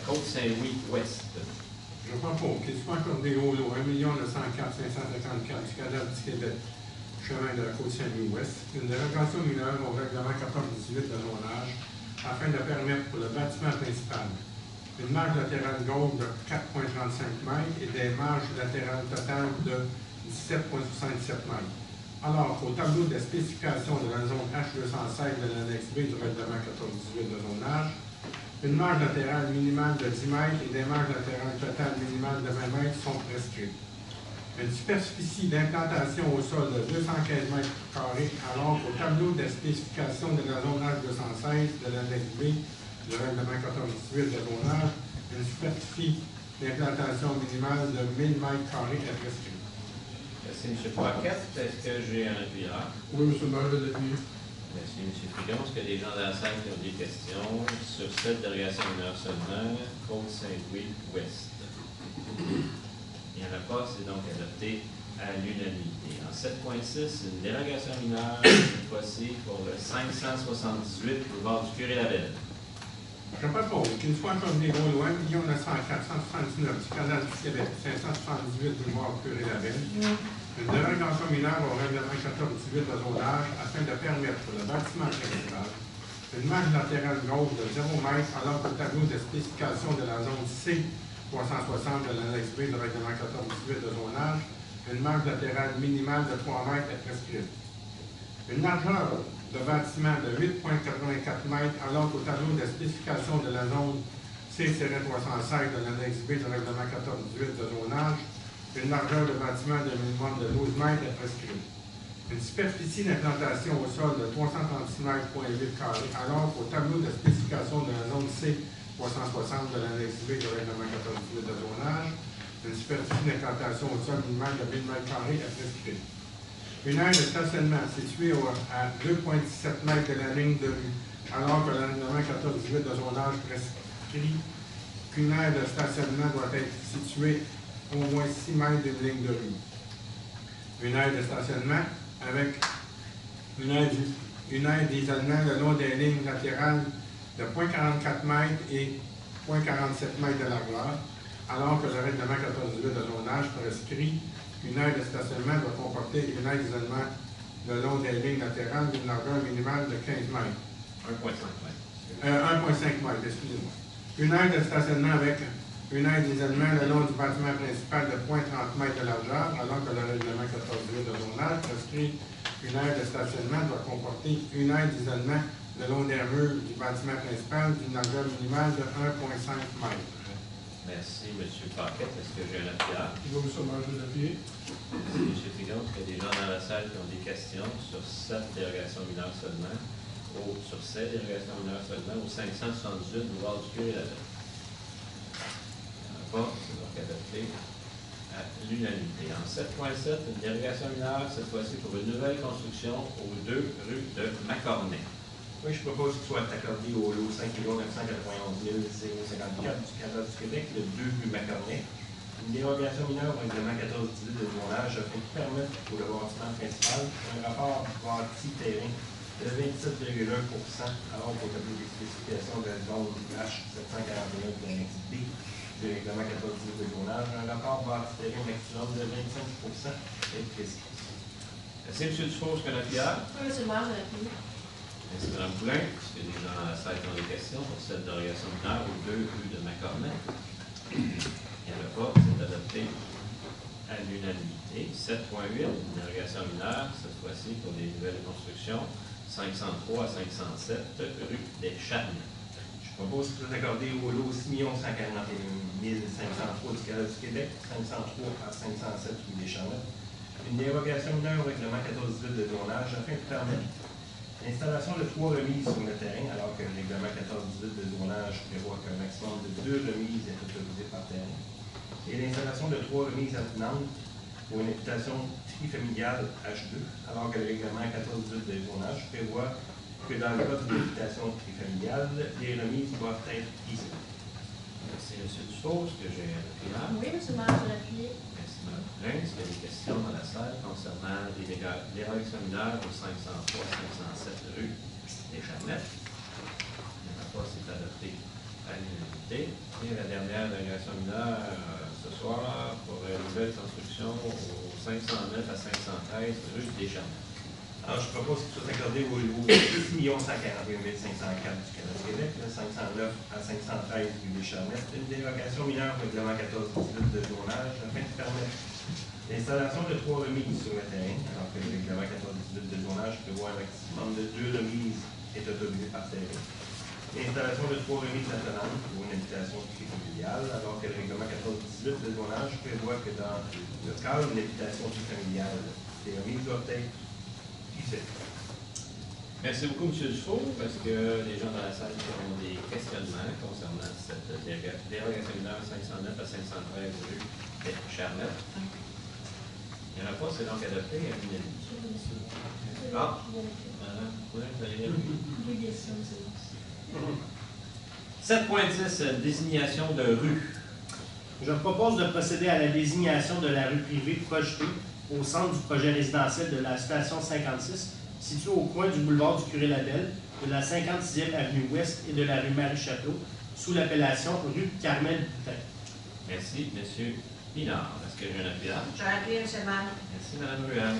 Côte-Saint-Louis-Ouest. Je propose qu'il soit accordé au lot 1 904 554 du cadastre du Québec, chemin de la Côte-Saint-Louis-Ouest, une dérogation mineure au règlement 1418 de zonage afin de permettre pour le bâtiment principal une marge latérale gauche de 4,35 mètres et des marges latérales totales de 17,77 mètres. Alors qu'au tableau de spécification de la zone H216 de l'annexe B du règlement 1418 de zonage, une marge latérale minimale de 10 mètres et des marges latérales totales minimales de 20 mètres sont prescrites. Une superficie d'implantation au sol de 215 mètres carrés, alors qu'au tableau de spécification de la zone H216 de l'annexe B du règlement 1418 de zonage, une superficie d'implantation minimale de 1000 mètres carrés est prescrite. Merci, M. Paquette. Est-ce que j'ai un appuyeur? Oui, M. le maire, je l'appuie. Merci, M. Frigon. Est-ce qu'il y a des gens dans la salle qui ont des questions sur cette dérogation mineure seulement, Côte-Saint-Louis-Ouest? Il n'y en a pas, c'est donc adopté à l'unanimité. En 7.6, une dérogation mineure, cette fois-ci pour le 578 boulevard du Curé-Labelle. Je propose qu'il soit accordé au lot 1 904 179 du cadastre du Québec, 578 boulevard du Curé-Labelle, une dérogation mineure au règlement 1418 de zonage afin de permettre pour le bâtiment principal une marge latérale gauche de 0 m alors qu'au tableau de spécification de la zone C 360 de l'annexe B du règlement 1418 de zonage, une marge latérale minimale de 3 m est prescrite. Une largeur de bâtiment de 8,84 m alors qu'au tableau de spécification de la zone C-316 de l'annexe B du règlement 1418 de zonage, une largeur de bâtiment de minimum de 12 mètres est prescrite. Une superficie d'implantation au sol de 336 mètres alors qu'au tableau de spécification de la zone C-360 de l'annexe B du règlement 1418 de zonage, une superficie d'implantation au sol minimale de 1000 mètres carrés est prescrite. Une aire de stationnement située à 2,17 mètres de la ligne de rue, alors que le règlement 1418 de zonage prescrit qu'une aire de stationnement doit être située au moins 6 mètres d'une ligne de rue. Une aire de stationnement avec une aire d'isolement le long des lignes latérales de 0,44 m et 0,47 m de largeur, alors que le règlement 14.18 de zonage prescrit qu'une aire de stationnement doit comporter une aire d'isolement le long des lignes latérales d'une largeur minimale de 15 m. 1,5 m. 1,5 m, excusez-moi. Une aire de stationnement avec une aire d'isolement le long du bâtiment principal de 0,30 m de largeur, alors que le règlement 14.18 de zonage prescrit qu'une aire de stationnement doit comporter une aire d'isolement le long des murs du bâtiment principal d'une largeur minimale de 1,5 m. Merci, M. Paquette. Est-ce que j'ai un appuyeur? Je vais seulement l'appuyer. Merci, M. Figon. Est-ce qu'il y a des gens dans la salle qui ont des questions sur cette dérogation mineure seulement, ou sur ces dérogations mineures seulement, au 578 boulevard du Curé-la-Belle? Il n'y en a pas, c'est donc adopté à l'unanimité. En 7.7, une dérogation mineure, cette fois-ci pour une nouvelle construction aux 2 rues de Macornet. Oui, je propose qu'il soit accordé au lot 5 991 054 du Canada du Québec, le 2 rue Macornet. Une dérogation mineure au règlement 14.18 de zonage afin de permettre pour le bâtiment principal un rapport bâti-terrain de 27,1 alors qu'au tableau des spécifications de la zone H741 de l'annexe B du règlement 14.18 de zonage, un rapport bâti-terrain maximum de 25 est précis. Merci, M. Dufault. Est-ce qu'on a appuyeur? Oui, monsieur le maire, je l'appuie. Merci, Mme Poulain. Est-ce qu'il y a des gens dans la salle qui ont des questions sur cette dérogation mineure aux 2 rues de Macornet? Il n'y en a pas, c'est adopté à l'unanimité. 7.8, une dérogation mineure, cette fois-ci pour des nouvelles constructions, 503 à 507 rue des Charmes. Je propose qu'il soit accordé au lot 6 141 503 du Canada du Québec, 503 à 507 rue des Charmettes. Une dérogation mineure au règlement 14.18 de zonage afin de permettre l'installation de 3 remises sur le terrain, alors que le règlement 14.18 de zonage prévoit qu'un maximum de 2 remises est autorisé par terrain, et l'installation de 3 remises attenantes pour une habitation trifamiliale H2, alors que le règlement 14.18 de zonage prévoit que dans le cas d'une habitation trifamiliale, les remises doivent être isolées. Merci, M. Dufault. Est-ce que j'ai un appuyeur? Oui, monsieur le maire, je l'appuie. Merci, Mme Poulain. Est-ce qu'il y a des questions dans la salle concernant les dérogations mineures au 503 507 rue des Charmettes? Il n'y en a pas, c'est adopté à l'unanimité. Et la dernière dérogation mineure ce soir pour une nouvelle construction au 509 à 513 rue des Charmettes. Alors, je propose qu'il soit accordé au lot 6 141 504 du Canada du Québec, le 509 à 513 rue des Charmettes, une dérogation mineure au règlement 14.18 de zonage afin de permettre l'installation de 3 remises sur le terrain, alors que le règlement 14.18 de zonage prévoit un maximum de 2 remises est autorisé par terrain. L'installation de 3 remises attenantes pour une habitation trifamiliale, alors que le règlement 14.18 de zonage prévoit que dans le cadre d'une habitation trifamiliale, les remises doivent être utilisées. Merci beaucoup, M. Dufault. Est-ce que les gens dans la salle qui ont des questionnements concernant cette dérogation mineure 509 à 513 rue des Charmettes? Il n'y en a pas, c'est donc adopté à l'unanimité. Ah, Mme Poulain, vous allez lire? 7.10, désignation de rue. Je propose de procéder à la désignation de la rue privée projetée au centre du projet résidentiel de la station 56, située au coin du boulevard du Curé-la-Belle, de la 56e avenue Ouest et de la rue Marie-Château, sous l'appellation rue Carmel-Boutin. Merci, M. Pinard. Est-ce que j'ai un appuyeur? Je l'appuie, M. le maire. Merci, Mme Ruel.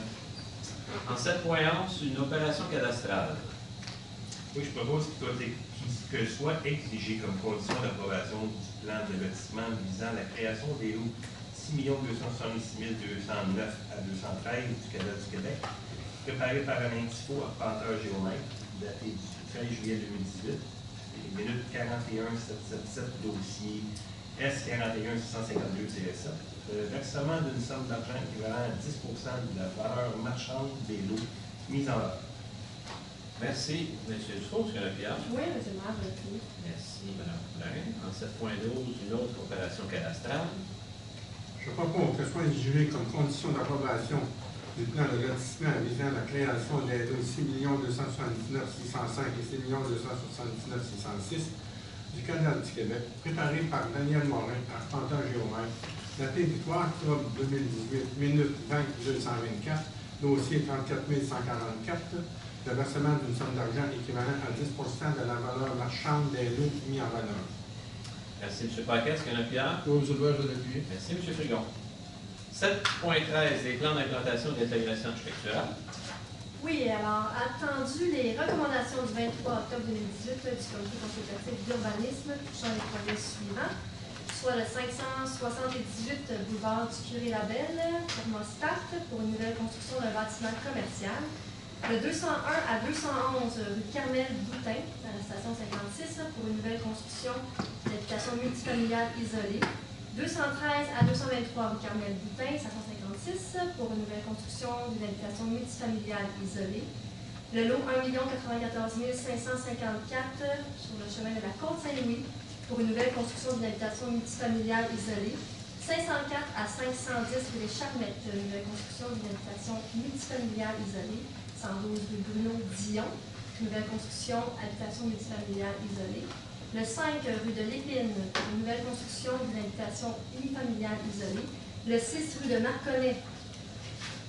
En 7.11, une opération cadastrale. Oui, je propose que soit exigé comme condition d'approbation du plan de lotissement visant la création des lots 6 266 209 à 213 du Canada du Québec, préparé par Alain Tifo, arpenteur géomètre, daté du 13 juillet 2018, les minutes 41 777, dossier S41 652-7, le versement d'une somme d'argent équivalent à 10 de la valeur marchande des lots mis en œuvre. Merci, M. Dufault. Est-ce qu'il y a un appuyeur? Oui, monsieur le maire, je l'appuie. Merci, Mme Poulain. En 7.12, une autre opération cadastrale. Je propose que soit exigé comme condition d'approbation du plan de lotissement visant la création des lots 6 279 605 et 6 279 606 du Canada du Québec, préparé par Daniel Morin, arpenteur géomètre, daté du 3 octobre 2018, minute 20-224, dossier 34 144, le versement d'une somme d'argent équivalent à 10 de la valeur marchande des lots mis en valeur. Merci, M. Paquet. Est-ce qu'il y en a Pierre? Oui, M. le maire, je vais l'appuyer. Merci, M. Frigon. 7.13, les plans d'implantation d'intégration architecturale. Oui, alors, attendu les recommandations du 23 octobre 2018 du comité consultatif d'urbanisme touchant les projets suivants, soit le 578 boulevard du Curé-Labelle, Thermostat, pour une nouvelle construction d'un bâtiment commercial, le 201 à 211 rue Carmel-Boutin, à la station 56, pour une nouvelle construction d'habitation multifamiliale isolée, 213 à 223 rue Carmel-Boutin, 556, pour une nouvelle construction d'une habitation multifamiliale isolée. Le lot 1 094 554 sur le chemin de la Côte-Saint-Louis, pour une nouvelle construction d'une habitation multifamiliale isolée. 504 à 510 rue des Charmettes, une nouvelle construction d'une habitation multifamiliale isolée. 112 rue Bruno Dion, nouvelle construction, habitation multifamiliale isolée. Le 5 rue de l'Épine, une nouvelle construction d'une habitation unifamiliale isolée. Le 6 rue de Macornet,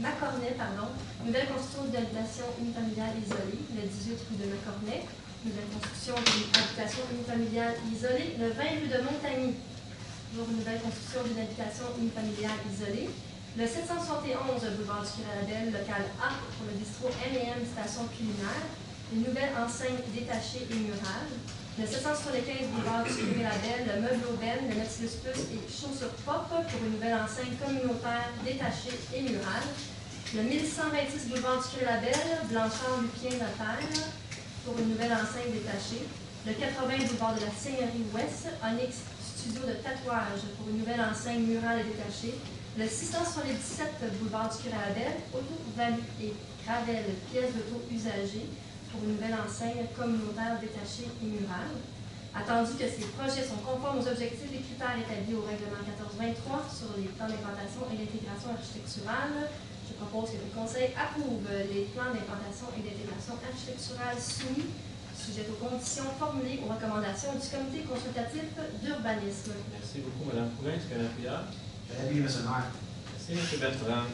nouvelle construction d'une habitation unifamiliale isolée. Le 18 rue de Macornet, nouvelle construction d'une habitation unifamiliale isolée. Le 20 rue de Montagny, toujours une nouvelle construction d'une habitation unifamiliale isolée. Le 771 boulevard du Curé-Labelle, local A, pour le bistrot M&M Station Culinaire, une nouvelle enseigne détachée et murale. Le 775 boulevard du Curé-Labelle, le meuble Aubaine, le Nautilus Plus et Chaussures Pop, pour une nouvelle enseigne communautaire détachée et murale. Le 1126 boulevard du Curé-Labelle, Blanchard-Lupien Notaire, pour une nouvelle enseigne détachée. Le 80 boulevard de la Seigneurie Ouest, Onyx Studio de tatouage, pour une nouvelle enseigne murale et détachée. Le 677 boulevard du Curé-Labelle, auto-valu et gravel, pièces d'auto usagées, pour une nouvelle enseigne communautaire détachée et murale. Attendu que ces projets sont conformes aux objectifs et critères établis au règlement 1423 sur les plans d'implantation et d'intégration architecturale, je propose que le Conseil approuve les plans d'implantation et d'intégration architecturale soumis, sujet aux conditions formulées aux recommandations du comité consultatif d'urbanisme. Merci beaucoup, Mme Poulin. Est-ce qu'il y en a Pierre? Oui, M. le maire. Merci, M. Bertrand.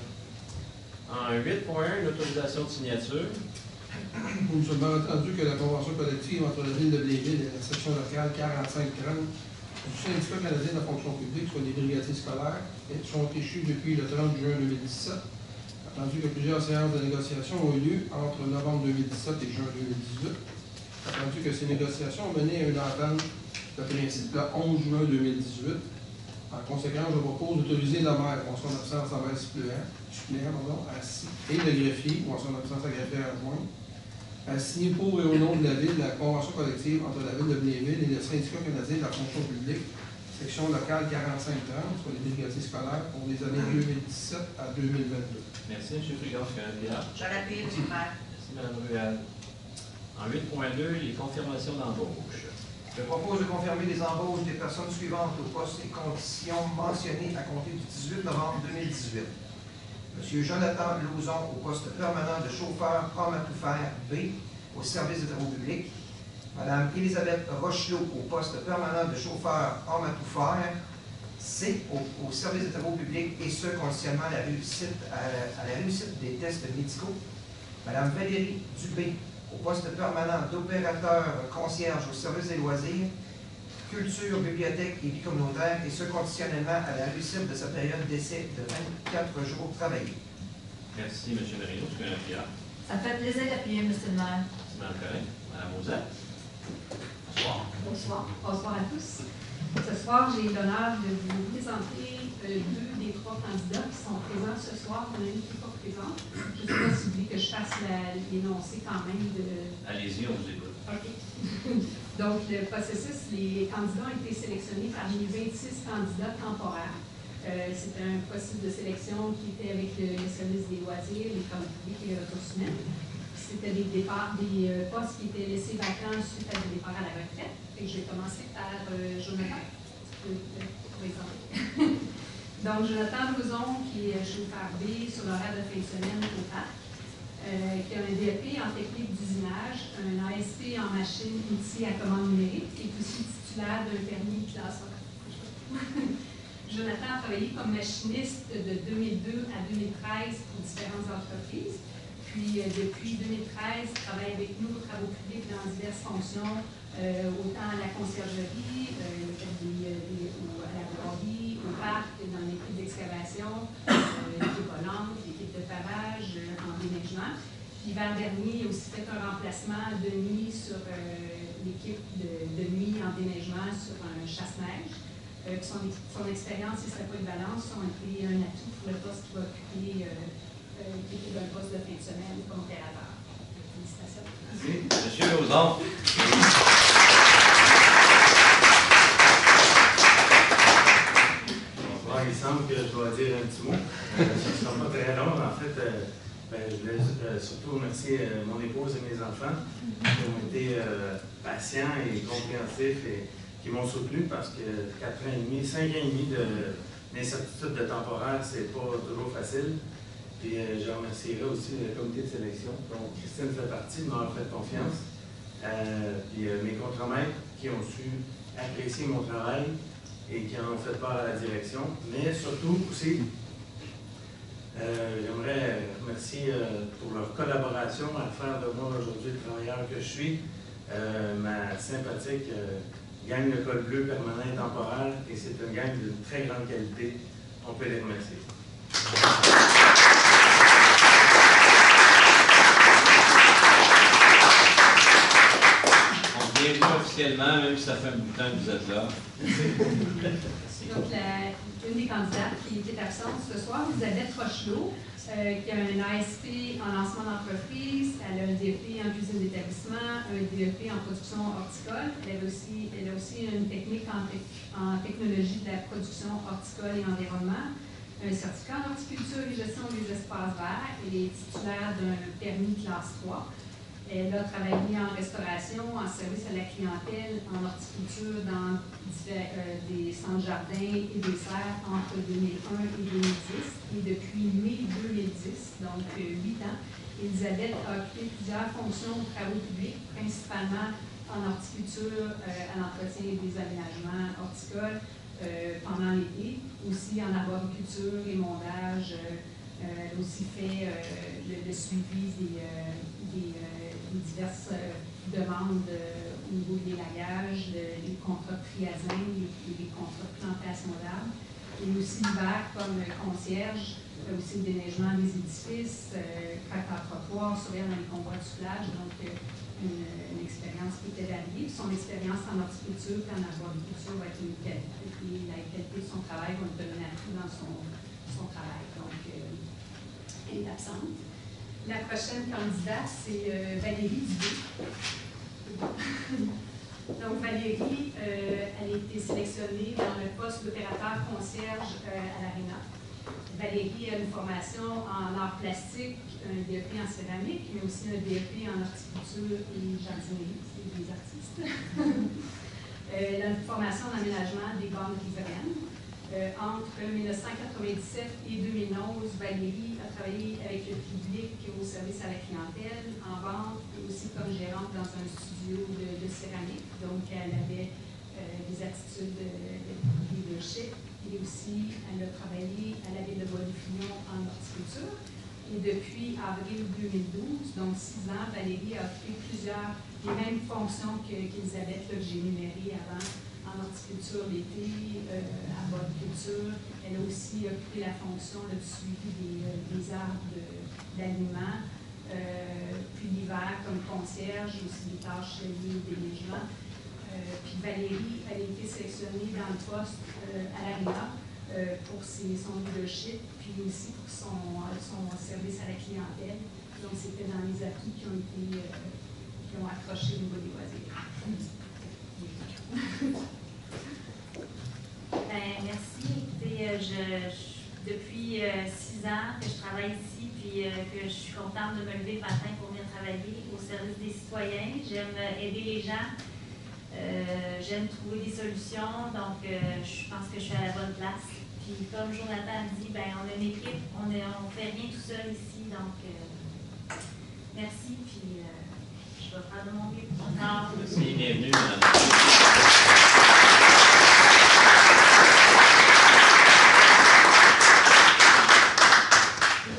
En 8.1, une autorisation de signature. Nous avons entendu que la convention collective entre la Ville de Blainville et la section locale 4530 du syndicat canadien de la fonction publique, soit les brigadiers scolaires, sont échues depuis le 30 juin 2017. Attendu que plusieurs séances de négociation ont eu lieu entre novembre 2017 et juin 2018. Attendu que ces négociations ont mené à une entente de principe le 11 juin 2018. En conséquence, je propose d'autoriser la maire, ou en son absence en maire suppléant, et le greffier, ou en son absence à greffier adjoint, à signer pour et au nom de la Ville la convention collective entre la Ville de Blainville et le syndicat canadien de la fonction publique, section locale 4530, soit les brigadiers scolaires, pour les années 2017 à 2022. Merci, M. Frigon. Est-ce qu'il y en a Pierre? Je l'appuie, M. le maire. Merci, Mme Ruel. En 8.2, les confirmations d'embauche. Je propose de confirmer les embauches des personnes suivantes aux postes et conditions mentionnées à compter du 18 novembre 2018. M. Jonathan Lauzon au poste permanent de chauffeur homme à tout faire B au service des travaux publics. Mme Elisabeth Rochelot au poste permanent de chauffeur homme à tout faire C au service des travaux publics et ce conditionnement à la réussite des tests médicaux. Mme Valérie Dubé au poste permanent d'opérateur concierge au service des loisirs, culture, bibliothèque et vie communautaire, et ce conditionnellement à la réussite de sa période d'essai de 24 jours travaillés. Merci, M. Marino. Est-ce qu'il y en a Pierre? Ça me fait plaisir d'appuyer, M. le maire. Merci, Mme Corin. Mme Mosette. Bonsoir. Bonsoir. Bonsoir à tous. Ce soir, j'ai l'honneur de vous présenter deux des trois candidats qui sont présents ce soir. On a une qui n'est pas présente. Je ne sais pas si vous voulez que je fasse l'énoncé quand même de... Allez-y, on vous écoute. OK. Donc, le processus, les candidats ont été sélectionnés parmi 26 candidats temporaires. C'était un processus de sélection qui était avec le service des loisirs, les travaux publics et les ressources humaines. C'était des départs, des postes qui étaient laissés vacants suite à des départs à la retraite. Et je vais commencer par Jonathan, pour exemple. Donc, Jonathan Lauzon, qui est chauffeur B sur l'horaire de fin de semaine au parc. qui a un DEP en technique d'usinage, un ASP en machine outils à commande numérique, et est aussi titulaire d'un permis de classe 1. Jonathan a travaillé comme machiniste de 2002 à 2013 pour différentes entreprises. Puis, depuis 2013, il travaille avec nous aux travaux publics dans diverses fonctions, autant à la conciergerie, à la voirie, au parc, dans l'équipe d'excavation, l'équipe volante, l'équipe de pavage, en déneigement. L'hiver dernier, il a aussi fait un remplacement de nuit sur l'équipe de nuit en déneigement sur un chasse-neige. Son expérience et sa polyvalence ont été un atout pour le poste qu'il va occuper, qui était un poste de fin de semaine comme opérateur. Félicitations. Merci. Monsieur Lauzon. Bonsoir, il semble que je dois dire un petit mot. Ça ne sera pas très long. En fait, je voulais surtout remercier mon épouse et mes enfants qui ont été patients et compréhensifs et qui m'ont soutenu parce que 4 ans et demi, 5 ans et demi d'incertitude de temporaire, c'est pas toujours facile. Puis je remercierai aussi le comité de sélection dont Christine fait partie, de m'avoir fait confiance. Puis mes contremaîtres qui ont su apprécier mon travail et qui en ont fait part à la direction. Mais surtout aussi, j'aimerais remercier pour leur collaboration à faire de moi aujourd'hui le travailleur que je suis. Ma sympathique gang de col bleu permanent et temporaire, et c'est une gang d'une très grande qualité. On peut les remercier. On bienvenue officiellement, même si ça fait un bout de temps que vous êtes là. Donc, une des candidates qui est absente ce soir, Isabelle Rochelot, qui a un ASP en lancement d'entreprise, elle a un DEP en cuisine d'établissement, un DEP en production horticole. Elle a aussi une technique en technologie de la production horticole et environnement, un certificat en horticulture et gestion des espaces verts. Elle est titulaire d'un permis classe 3. Elle a travaillé en restauration, en service à la clientèle, en horticulture dans des centres jardins et des serres entre 2001 et 2010. Et depuis mai 2010, donc 8 ans, Elisabeth a occupé plusieurs fonctions aux travaux publics, principalement en horticulture, à l'entretien des aménagements horticoles pendant l'été, aussi en arboriculture et mondage. Elle a aussi fait le suivi des diverses demandes au niveau de l'élagage, des contrats de triazin et des contrats de plantation d'arbres. Et aussi l'hiver comme concierge, aussi le déneigement des édifices, craque à trottoir, surveillant dans les convois de soufflage, donc une expérience qui était variée. Son expérience en horticulture et en arboriculture va être une qualité, et la qualité de son travail va être un atout dans son travail. Donc, elle est absente. La prochaine candidate, c'est Valérie Dubé. Donc, Valérie, elle a été sélectionnée dans le poste d'opérateur concierge à l'Arena. Valérie a une formation en arts plastiques, un DEP en céramique, mais aussi un DEP en horticulture et jardinerie. C'est des artistes. Elle a une formation en aménagement des bandes riveraines. Entre 1997 et 2011, Valérie a travaillé avec le public au service à la clientèle, en vente et aussi comme gérante dans un studio de céramique. Donc, elle avait des attitudes de leadership. Et aussi, elle a travaillé à la ville de Bois-du-Fillon en horticulture. Et depuis avril 2012, donc 6 ans, Valérie a occupé des mêmes fonctions qu'Elisabeth, que j'ai énumérées avant, en horticulture l'été, à Bois-de-Culture. Elle a aussi occupé la fonction de suivi des arbres d'aliments. Puis l'hiver, comme concierge, aussi des tâches liées au déneigement. Puis Valérie, elle a été sélectionnée dans le poste à l'ARENA pour son leadership, puis aussi pour son service à la clientèle. Donc, c'était dans les atouts qui ont accroché au niveau des loisirs. Merci. Écoutez, depuis 6 ans que je travaille ici, puis que je suis contente de me lever le matin pour venir travailler au service des citoyens. J'aime aider les gens. J'aime trouver des solutions, donc je pense que je suis à la bonne place. Puis comme Jonathan dit, ben, on a une équipe, on ne fait rien tout seul ici, donc Merci, puis je vais faire de mon mieux. Merci, bienvenue, Mme.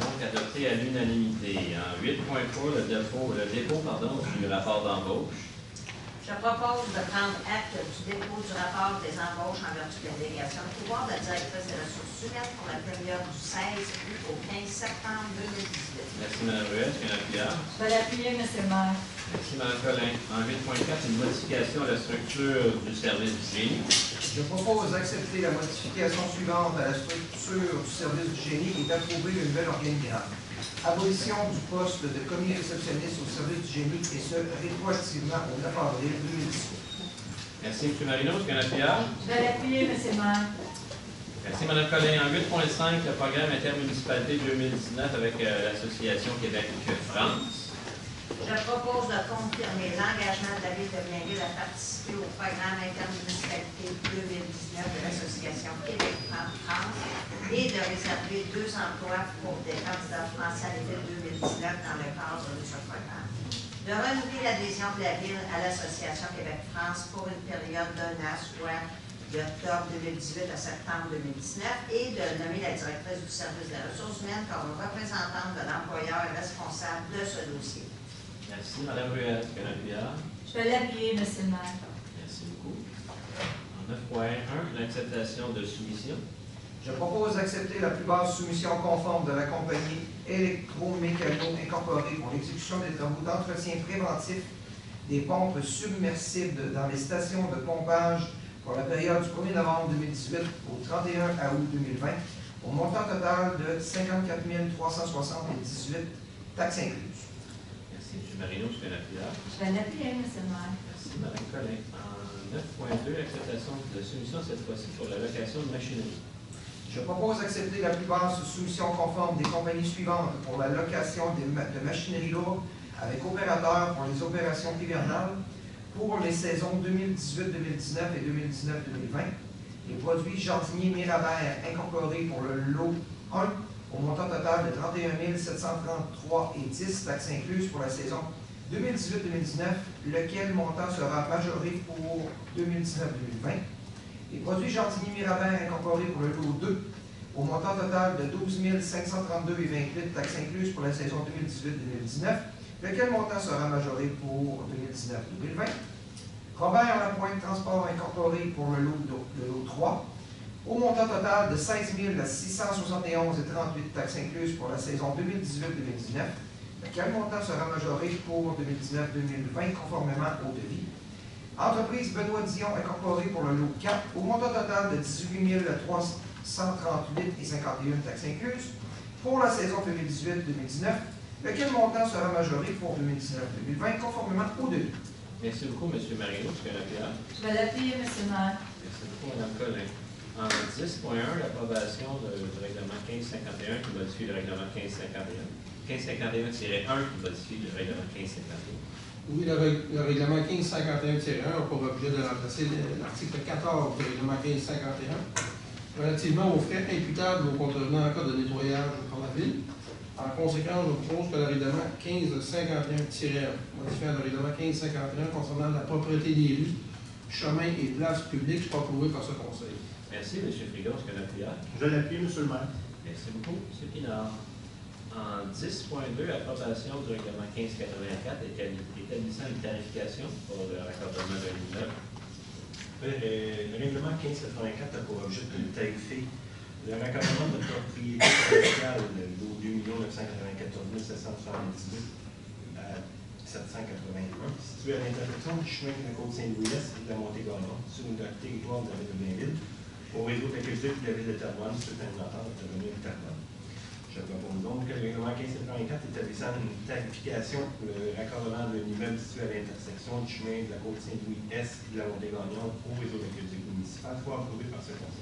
Donc, adopté à l'unanimité. En 8.3, le dépôt du rapport d'embauche. Je propose de prendre acte du dépôt du rapport des embauches en vertu de la délégation de pouvoir de la directrice des ressources humaines pour la période du 16 août au 15 septembre 2018. Merci, Mme Ruel. Est-ce qu'il y a un appuyeur? Je vais l'appuyer, M. le maire. Merci, Mme Collin. En 8.4, une modification à la structure du service du génie. Je propose d'accepter la modification suivante à la structure du service du génie et d'approuver le nouvel organigramme. Abolition du poste de commis réceptionniste au service du génie et ce, rétroactivement au 9 avril 2018. Merci, M. Marino. Est-ce qu'il y a un appuyeur? Je vais l'appuyer, M. le maire. Merci, Mme Collin. En 8.5, le programme intermunicipalité 2019 avec l'Association Québec-France. Je propose de confirmer l'engagement de la Ville de Blainville à participer au programme intermunicipalité 2019 de l'Association Québec-France et de réserver 2 emplois pour des candidats français à l'été 2019 dans le cadre de ce programme. De renouveler l'adhésion de la Ville à l'Association Québec-France pour une période d'1 an, soit d'octobre 2018 à septembre 2019, et de nommer la directrice du service des ressources humaines comme représentante de l'employeur responsable de ce dossier. Merci, Mme Ruel. Est-ce qu'il y a un appuyeur? Je vais l'appuyer, M. le maire. Merci beaucoup. En 9.1, l'acceptation de soumission. Je propose d'accepter la plus basse soumission conforme de la compagnie Électromécano Incorporée pour l'exécution des travaux d'entretien préventif des pompes submersibles dans les stations de pompage pour la période du 1er novembre 2018 au 31 août 2020, au montant total de 54 378 taxes incluses. Merci, M. Marino. Est-ce qu'il y a un appuyeur? Je vais l'appuyer, M. le maire. Merci, Mme Collin. En 9.2, l'acceptation de soumission, cette fois-ci pour la location de machinerie. Je propose d'accepter la plus basse soumission conforme des compagnies suivantes pour la location de machinerie lourde avec opérateur pour les opérations hivernales pour les saisons 2018-2019 et 2019-2020. Les produits jardiniers Mirabert incorporés pour le lot 1 au montant total de 31 733,10 taxes incluses pour la saison 2018-2019, lequel montant sera majoré pour 2019-2020. Les produits jardiniers Mirabert incorporés pour le lot 2 au montant total de 12 532,28 taxes incluses pour la saison 2018-2019, lequel montant sera majoré pour 2019-2020. Robert Lapointe Transport incorporé pour le lot 3 au montant total de 16 671,38 taxes incluses pour la saison 2018-2019, lequel montant sera majoré pour 2019-2020 conformément au devis. Entreprise Benoît Dion incorporée pour le lot 4 au montant total de 18 338,51 taxes incluses pour la saison 2018-2019, lequel montant sera majoré pour 2019-2020 conformément au devis. Merci beaucoup, M. Marino. Est-ce qu'il y a un appuyeur? Je vais l'appuyer, M. le maire. Merci beaucoup, Mme Collin. En 10.1, l'approbation du règlement 1551 qui modifie le règlement 1551. 1551-1 qui modifie le règlement 1551. Oui, le règlement 1551-1 a pour objet de remplacer l'article 14 du règlement 1551 relativement aux frais imputables aux contrevenants en cas de nettoyage par la ville. En conséquence, je propose que le règlement 1551-1 modifiant le règlement 1551 concernant la propriété des rues, chemins et places publiques soit approuvé par ce conseil. Merci, M. Frigon. Est-ce qu'il y a un appuyeur? Je l'appuie, M. le maire. Merci beaucoup, M. Pinard. En 10.2, approbation du règlement 1584 établissant une tarification pour le raccordement de l'immeuble. Le règlement 1584 a pour objet de tarifier le raccordement de propriété commerciale de 2 994 778 à 781, situé à l'intersection du chemin de la Côte-Saint-Louis-Est et de la Montée-Gordon, sur le territoire de la ville de Blainville, au réseau d'accueil de la ville de Terrebonne, sur une entente de la ville de Terrebonne. Je propose donc que le règlement 1584 établissant une tarification pour le raccordement d'un immeuble situé à l'intersection du chemin de la Côte-Saint-Louis-Est et de la Montée-Gordon au réseau d'accueil municipal soit approuvé par ce conseil.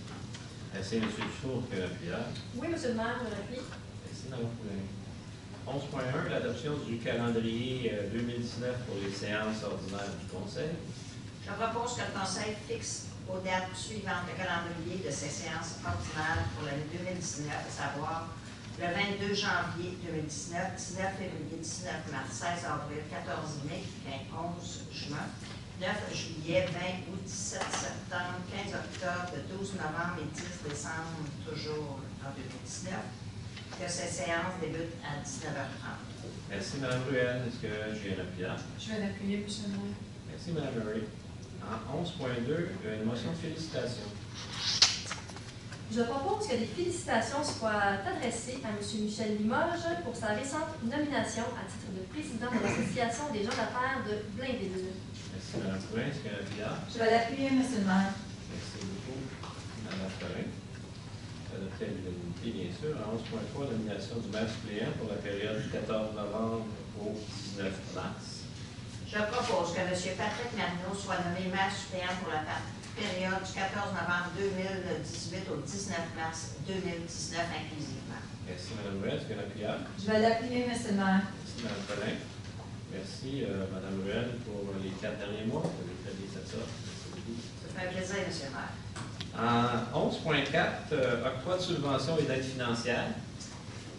Merci, M. Dufour. Est-ce qu'il y a un appuyeur? Oui, M. le maire, je l'appuie. Merci, Mme Poulin. 11.1, l'adoption du calendrier 2019 pour les séances ordinaires du Conseil. Je propose que le Conseil fixe aux dates suivantes le calendrier de ces séances ordinaires pour l'année 2019, à savoir le 22 janvier 2019, 19 février, 19 mars, 16 avril, 14 mai, 11 juin, 9 juillet, 20 août, 17 septembre, 15 octobre, 12 novembre et 10 décembre, toujours en 2019, que ces séances débutent à 19h30. Merci, Mme Ruel. Est-ce que j'ai un appuyant? Je vais l'appuyer, M. le maire. Merci, Mme Murray. En 11.2, une motion de félicitations. Je propose que des félicitations soient adressées à M. Michel Limoges pour sa récente nomination à titre de président de l'Association des gens d'affaires de Blainville. Merci, Mme Pourin. Est-ce qu'il y a un appuyant? Je vais l'appuyer, M. le maire. Merci beaucoup, Mme Pourin. Adopté à l'unanimité, bien sûr. En 11.3, nomination du maire suppléant pour la période du 14 novembre au 19 mars. Je propose que M. Patrick Marneau soit nommé maire suppléant pour la période du 14 novembre 2018 au 19 mars 2019 inclusivement. Merci, Mme Ruel. Est-ce qu'il y a un appuyant? Je vais l'appuyer, M. le maire. Merci, Mme Collin. Merci, Mme Ruel, pour les 4 derniers mois. Vous avez très bien fait ça. Merci beaucoup. Ça fait un plaisir, M. le maire. En 11.4, octroi de subventions et d'aide financière.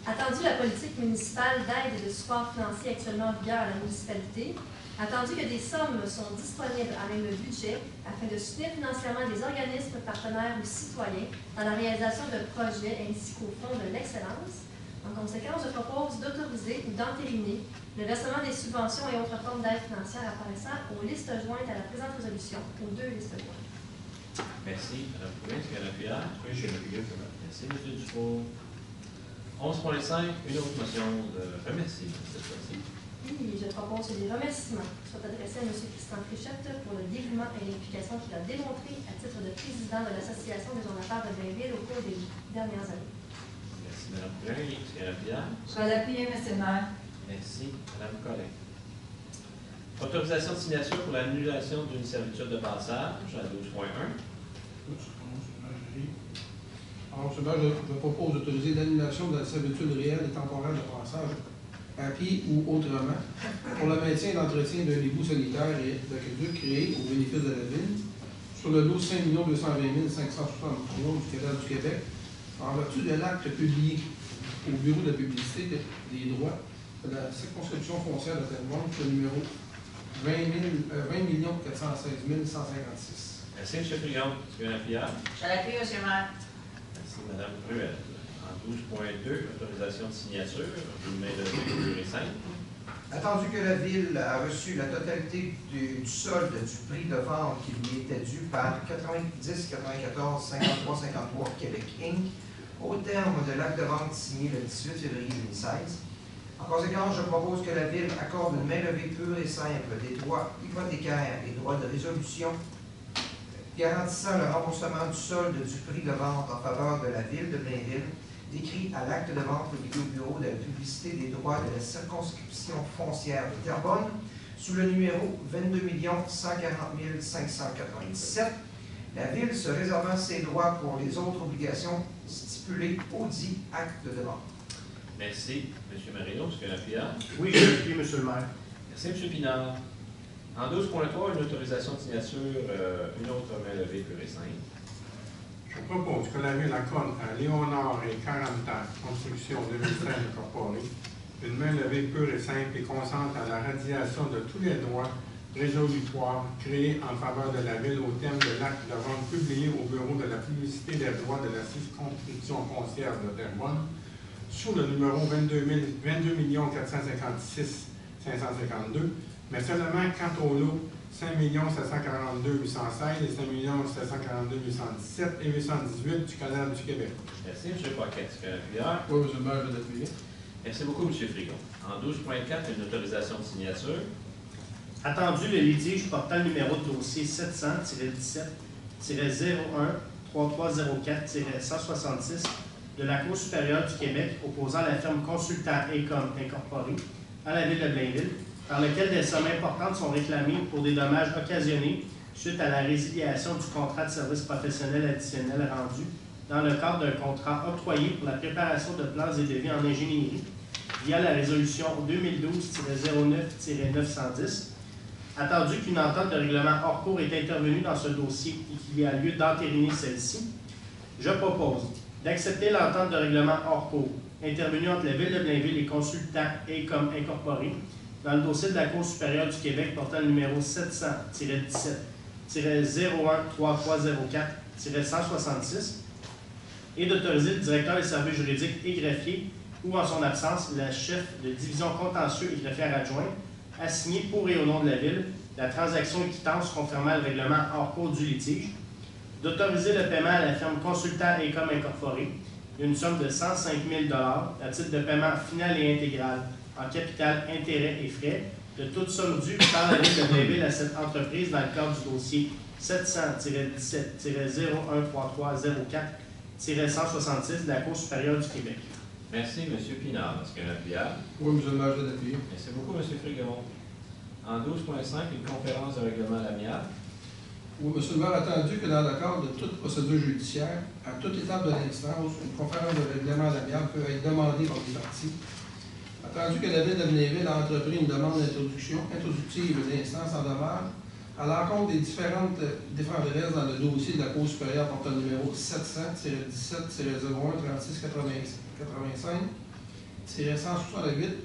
Attendu la politique municipale d'aide et de support financier actuellement en vigueur à la municipalité, attendu que des sommes sont disponibles à même le budget afin de soutenir financièrement des organismes partenaires ou citoyens dans la réalisation de projets ainsi qu'au Fonds de l'excellence, en conséquence, je propose d'autoriser ou d'entériner le versement des subventions et autres formes d'aide financière apparaissant aux listes jointes à la présente résolution, aux 2 listes jointes. Merci, Mme Pourin. Est-ce qu'il y a un appuyant? Oui, j'ai l'appuyé, c'est vrai. Merci, M. Dufault. 11.5, une autre motion de remerciement cette fois-ci. Oui, je propose que des remerciements soient adressés à M. Christian Fréchette pour le dévouement et l'implication qu'il a démontré à titre de président de l'Association des gens d'affaires de Blainville au cours des dernières années. Merci, Mme Pourin. Est-ce qu'il y a un appuyant? Je vais l'appuyer, M. le maire. Merci, Mme Collin. Autorisation de signature pour l'annulation d'une servitude de passage à 12.1. Alors, je propose d'autoriser l'annulation de la servitude réelle et temporaire de passage à pied ou autrement pour le maintien et l'entretien d'un égout sanitaire et d'aqueduc créé au bénéfice de la ville sur le lot 5 220 563 du Cadastre du Québec en vertu de l'acte publié au Bureau de la publicité des droits de la circonscription foncière de Terrebonne, le numéro 20 416 156. Merci, M. Frigon. Est-ce qu'il y a un appuyant? Je l'appuie, M. le maire. Merci, Mme Ruel. En 12.2, autorisation de signature, d'une main levée pure et simple. Attendu que la Ville a reçu la totalité du solde du prix de vente qui lui était dû par 90 94 53 53 Québec Inc. au terme de l'acte de vente signé le 18 février 2016. En conséquence, je propose que la Ville accorde une main levée pure et simple des droits hypothécaires et droits de résolution garantissant le remboursement du solde du prix de vente en faveur de la Ville de Blainville, décrit à l'acte de vente publié au Bureau de la publicité des droits de la circonscription foncière de Terrebonne, sous le numéro 22 140 597, la Ville se réservant ses droits pour les autres obligations stipulées au dit acte de vente. Merci, M. Marino. Est-ce qu'il y a un appuyant? Oui, je l'appuie, M. le maire. Merci, M. Pinard. En 12.3, une autorisation de signature, une autre main levée pure et simple. Je propose que la Ville accorde à Léonard et Caranta Construction 2005 Incorporée une main levée pure et simple et consente à la radiation de tous les droits résolutoires créés en faveur de la Ville au terme de l'acte de vente publié au Bureau de la publicité des droits de la circonscription foncière de Terrebonne sous le numéro 22 456 552, mais seulement quant au lot 5 742 816 et 5 742 817 et 818 du Cadastre du Québec. Merci, M. Paquet. Est-ce qu'il y a un appuyant? Oui, M. le maire, je vais l'appuyer. Merci beaucoup, M. Frigon. En 12.4, une autorisation de signature. Attendu le litige portant le numéro de dossier 700-17-01-3304-166 de la Cour supérieure du Québec opposant la firme consultant Ecom Incorporée à la Ville de Blainville, par lequel des sommes importantes sont réclamées pour des dommages occasionnés suite à la résiliation du contrat de service professionnel additionnel rendu dans le cadre d'un contrat octroyé pour la préparation de plans et devis en ingénierie via la résolution 2012-09-910. Attendu qu'une entente de règlement hors cours est intervenue dans ce dossier et qu'il y a lieu d'entériner celle-ci, je propose d'accepter l'entente de règlement hors cours intervenue entre la Ville de Blainville et consultant Acom Incorporé dans le dossier de la Cour supérieure du Québec portant le numéro 700-17-01-3304-166 et d'autoriser le directeur des services juridiques et greffier ou, en son absence, la chef de division contentieux et greffière adjointe à signer pour et au nom de la Ville la transaction et quittance conformément au règlement hors cours du litige, d'autoriser le paiement à la firme consultant Acom Incorporé d'une somme de 105 000 à titre de paiement final et intégral en capital, intérêts et frais de toute somme due par la Ville de Blainville à cette entreprise dans le cadre du dossier 700-17-01334-166 de la Cour supérieure du Québec. Merci, M. Pinard. Est-ce qu'il y a un appuyable? Oui, M. le maire, je l'appuie. Merci beaucoup, M. Frigon. En 12.5, une conférence de règlement à l'amiable. Oui, M. le maire, attendu que dans le cadre de toute procédure judiciaire, à toute étape de l'instance, une conférence de règlement à l'amiable peut être demandée par les parties. Attendu que la Ville de Blainville a entrepris une demande introductive d'instance en demeure à l'encontre des différentes défenderaises dans le dossier de la Cour supérieure portant le numéro 700-17-01-3685-168,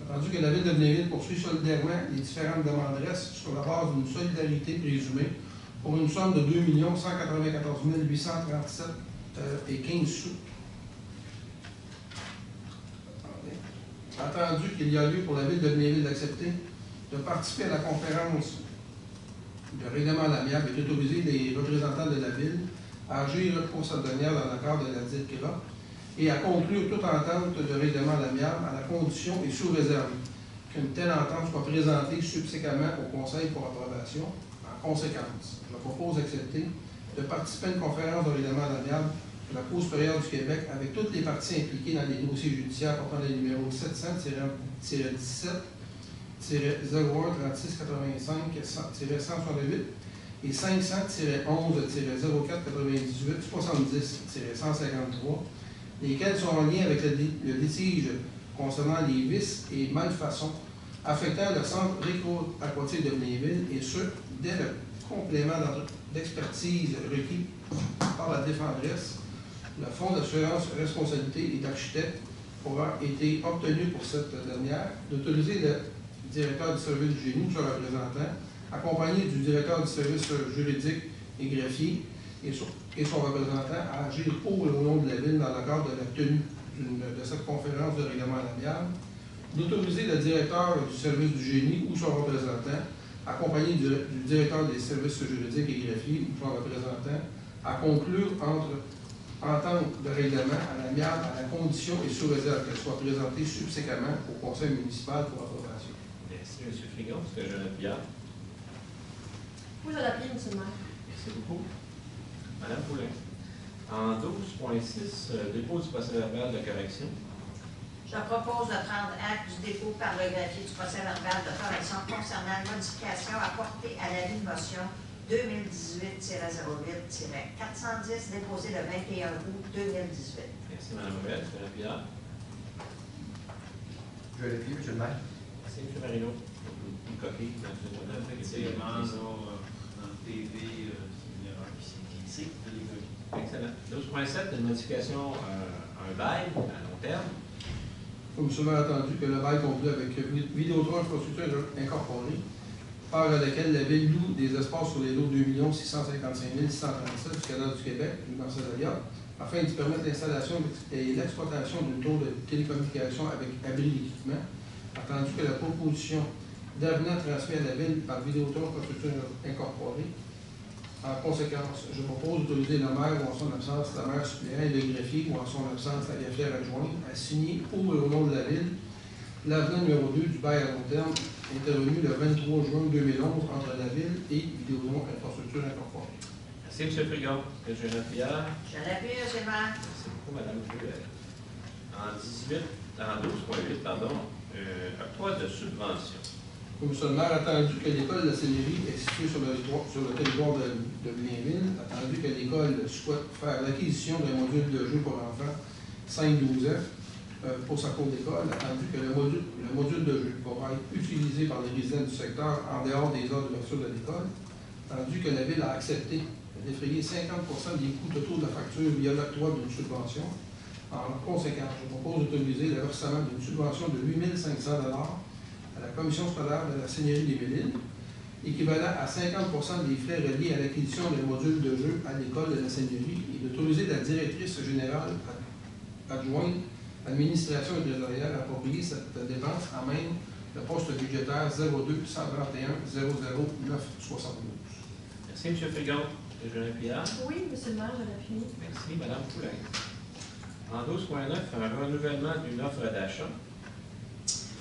attendu que la Ville de Blainville poursuit solidairement les différentes demanderesses sur la base d'une solidarité présumée pour une somme de 2 194 837 et 15 sous. Attendu qu'il y a lieu pour la Ville de Blainville d'accepter de participer à la conférence de règlement à l'amiable et d'autoriser les représentants de la Ville à agir pour cette dernière dans le cadre de la dite CRA et à conclure toute entente de règlement à l'amiable à la condition et sous réserve qu'une telle entente soit présentée subséquemment au Conseil pour approbation. En conséquence, je propose d'accepter de participer à une conférence de règlement à l'amiable de la Cour supérieure du Québec avec toutes les parties impliquées dans les dossiers judiciaires portant les numéros 700-17-01-3685-168 et 500-11-04-98-70-153, lesquels sont en lien avec le litige concernant les vices et malfaçons affectant le centre récro-aquatique de Blainville, et ce, dès le complément d'expertise requis par la défenderesse. Le fonds d'assurance responsabilité et d'architecte aura été obtenu pour cette dernière, d'autoriser le directeur du service du génie, son représentant, accompagné du directeur du service juridique et greffier et son représentant, à agir pour et au nom de la Ville dans le cadre de la tenue de cette conférence de règlement à l'amiable, d'autoriser le directeur du service du génie ou son représentant, accompagné du directeur des services juridiques et greffiers ou son représentant, à conclure entente de règlement à l'amiable à la condition et sous réserve qu'elle soit présentée subséquemment au Conseil municipal pour approbation. Merci, M. Frigon. Est-ce que j'ai un appuyable? Oui, je l'appuie, M. le maire. Merci beaucoup. Mme Poulin. En 12.6, dépôt du procès-verbal de correction. Je propose de prendre acte du dépôt par le greffier du procès-verbal de correction concernant la modification apportée à la ligne motion 2018-08-410 déposée le 21 août 2018. Merci, Mme Rouette. Est-ce que l'appuyable? Je l'appuie, M. le maire. Merci, M. Marino. Une copie. Effectivement, dans le TV, c'est une erreur qui s'est glissée de l'école. Excellent. 12.7, une modification, un bail à long terme. Comme souvent attendu que le bail conclu avec Vidéotron Infrastructure Incorporée, par laquelle la Ville loue des espaces sur les lots 2 655 637 du Canada du Québec, dans Césaria, afin d'y permettre l'installation et l'exploitation d'une tour de télécommunication avec abri d'équipement, attendu que la proposition d'avenant transmise à la Ville par Vidéotron Infrastructure Incorporée. En conséquence, je propose d'autoriser le maire ou en son absence la maire suppléant et le greffier ou en son absence la greffière adjointe à signer pour et au nom de la Ville l'avenant numéro 2 du bail à long terme intervenu le 23 juin 2011 entre la Ville et Vidéotron Infrastructure Incorporée. Merci, M. Frigon. Est-ce que j'ai un appuyable? Je l'appuie, M. le maire. Merci beaucoup, Mme Rouette. En 12.8, octroi de subvention. Comme le maire, attendu que l'école de la Seigneurie est située sur le territoire de Blainville, attendu que l'école souhaite faire l'acquisition d'un module de jeu pour enfants 5-12 ans pour sa cour d'école, attendu que le module de jeu pourra être utilisé par les résidents du secteur en dehors des heures d'ouverture de l'école, attendu que la Ville a accepté de défrayer 50% des coûts totaux de la facture via l'octroi d'une subvention, En conséquence, je propose d'autoriser le versement d'une subvention de 8 500 $ à la commission scolaire de la Seigneurie des Mélines, équivalent à 50 des frais reliés à l'acquisition d'un module de jeu à l'école de la Seigneurie, et d'autoriser la directrice générale adjointe administration et trésorière à approprier cette dépense à même le poste budgétaire 02 121 00 972. Merci, M. Frigon. Déjeuner Pillard. Oui, monsieur le maire, je l'appuie. Merci, Mme Poulain. En 12.9, un renouvellement d'une offre d'achat.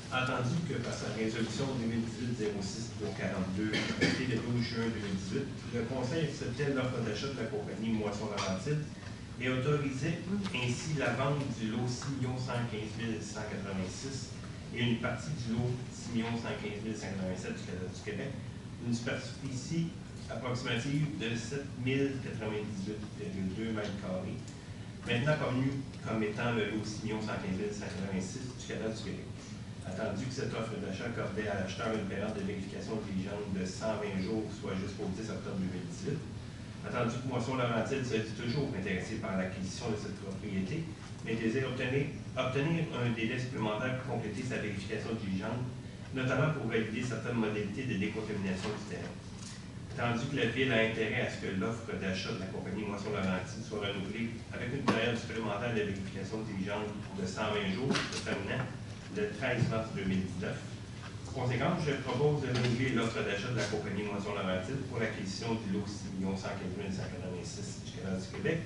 Entendu que par sa résolution 2018-06-42, datée le 12 juin 2018, le Conseil acceptait l'offre d'achat de la compagnie Moisson-Laurentide et autorisait ainsi la vente du lot 6 115 186 et une partie du lot 6 115 187 du Québec, d'une superficie approximative de 7 098,2 m², maintenant connu comme étant le lot 6 115 186 du Canada du Québec. Attendu que cette offre d'achat accordait à l'acheteur une période de vérification diligente de 120 jours, soit jusqu'au 10 octobre 2018. Attendu que Moisson-Laurentide se dit toujours intéressé par l'acquisition de cette propriété, mais désire obtenir un délai supplémentaire pour compléter sa vérification diligente, notamment pour valider certaines modalités de décontamination du terrain. Attendu que la Ville a intérêt à ce que l'offre d'achat de la compagnie Moisson-Laurentide soit renouvelée avec une période supplémentaire de vérification diligente de 120 jours, se terminant le 13 mars 2019. En conséquence, je propose de renouveler l'offre d'achat de la compagnie Moisson-Laurentide pour l'acquisition du lot 6 115 186 du Canada du Québec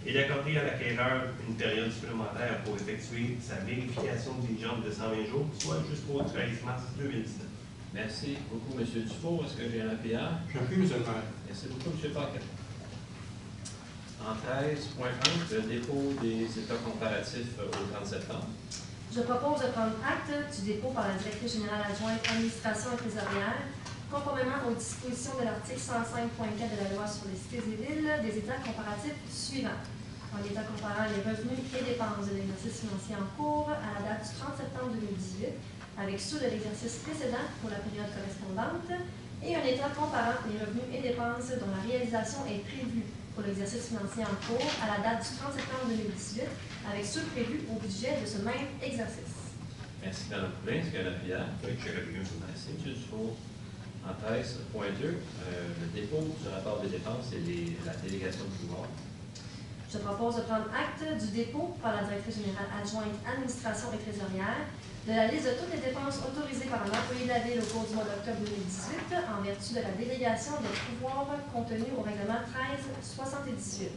et d'accorder à l'acquéreur une période supplémentaire pour effectuer sa vérification diligente de 120 jours, soit jusqu'au 13 mars 2019. Merci beaucoup, M. Dufault. Est-ce que j'ai un APA? J'appuie, M. le maire. Merci beaucoup, M. Paquet. En 13.1, le dépôt des états comparatifs au 30 septembre. Je propose de prendre acte du dépôt par la directrice générale adjointe administration et trésorière, conformément aux dispositions de l'article 105.4 de la loi sur les cités et villes, des états comparatifs suivants. En état comparant les revenus et dépenses de l'exercice financier en cours à la date du 30 septembre 2018, avec ceux de l'exercice précédent pour la période correspondante, et un état comparant les revenus et dépenses dont la réalisation est prévue pour l'exercice financier en cours à la date du 30 septembre 2018, avec ceux prévus au budget de ce même exercice. Merci, Mme Poulain. Est-ce qu'il y a un APA? Oui, je l'ai vu. Merci, M. Dufault. En 13.2, le dépôt du rapport des dépenses et la délégation de pouvoir. Je propose de prendre acte du dépôt par la directrice générale adjointe administration et trésorière de la liste de toutes les dépenses autorisées par un employé de la Ville au cours du mois d'octobre 2018 en vertu de la délégation de pouvoir contenue au règlement 1378.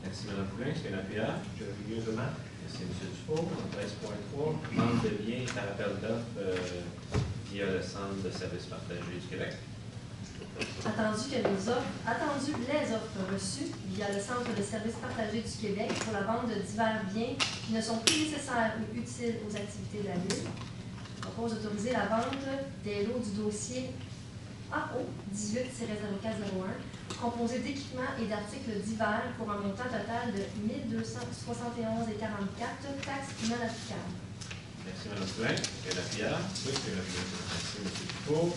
Merci, Mme Poulain. Est-ce qu'il y a un APA? Je l'ai vu. Merci, M. Dufault. En 13.3, vente de biens par appel d'offres via le Centre de services partagés du Québec. Attendu les offres reçues via le Centre de services partagés du Québec pour la vente de divers biens qui ne sont plus nécessaires ou utiles aux activités de la Ville, je propose d'autoriser la vente des lots du dossier AO 18-0401, composé d'équipements et d'articles divers pour un montant total de 1 271,44 taxes non applicables. Merci, Mme Poulain. Est-ce qu'il y a l'APA? Oui, c'est l'APA. Merci, M. Dufault.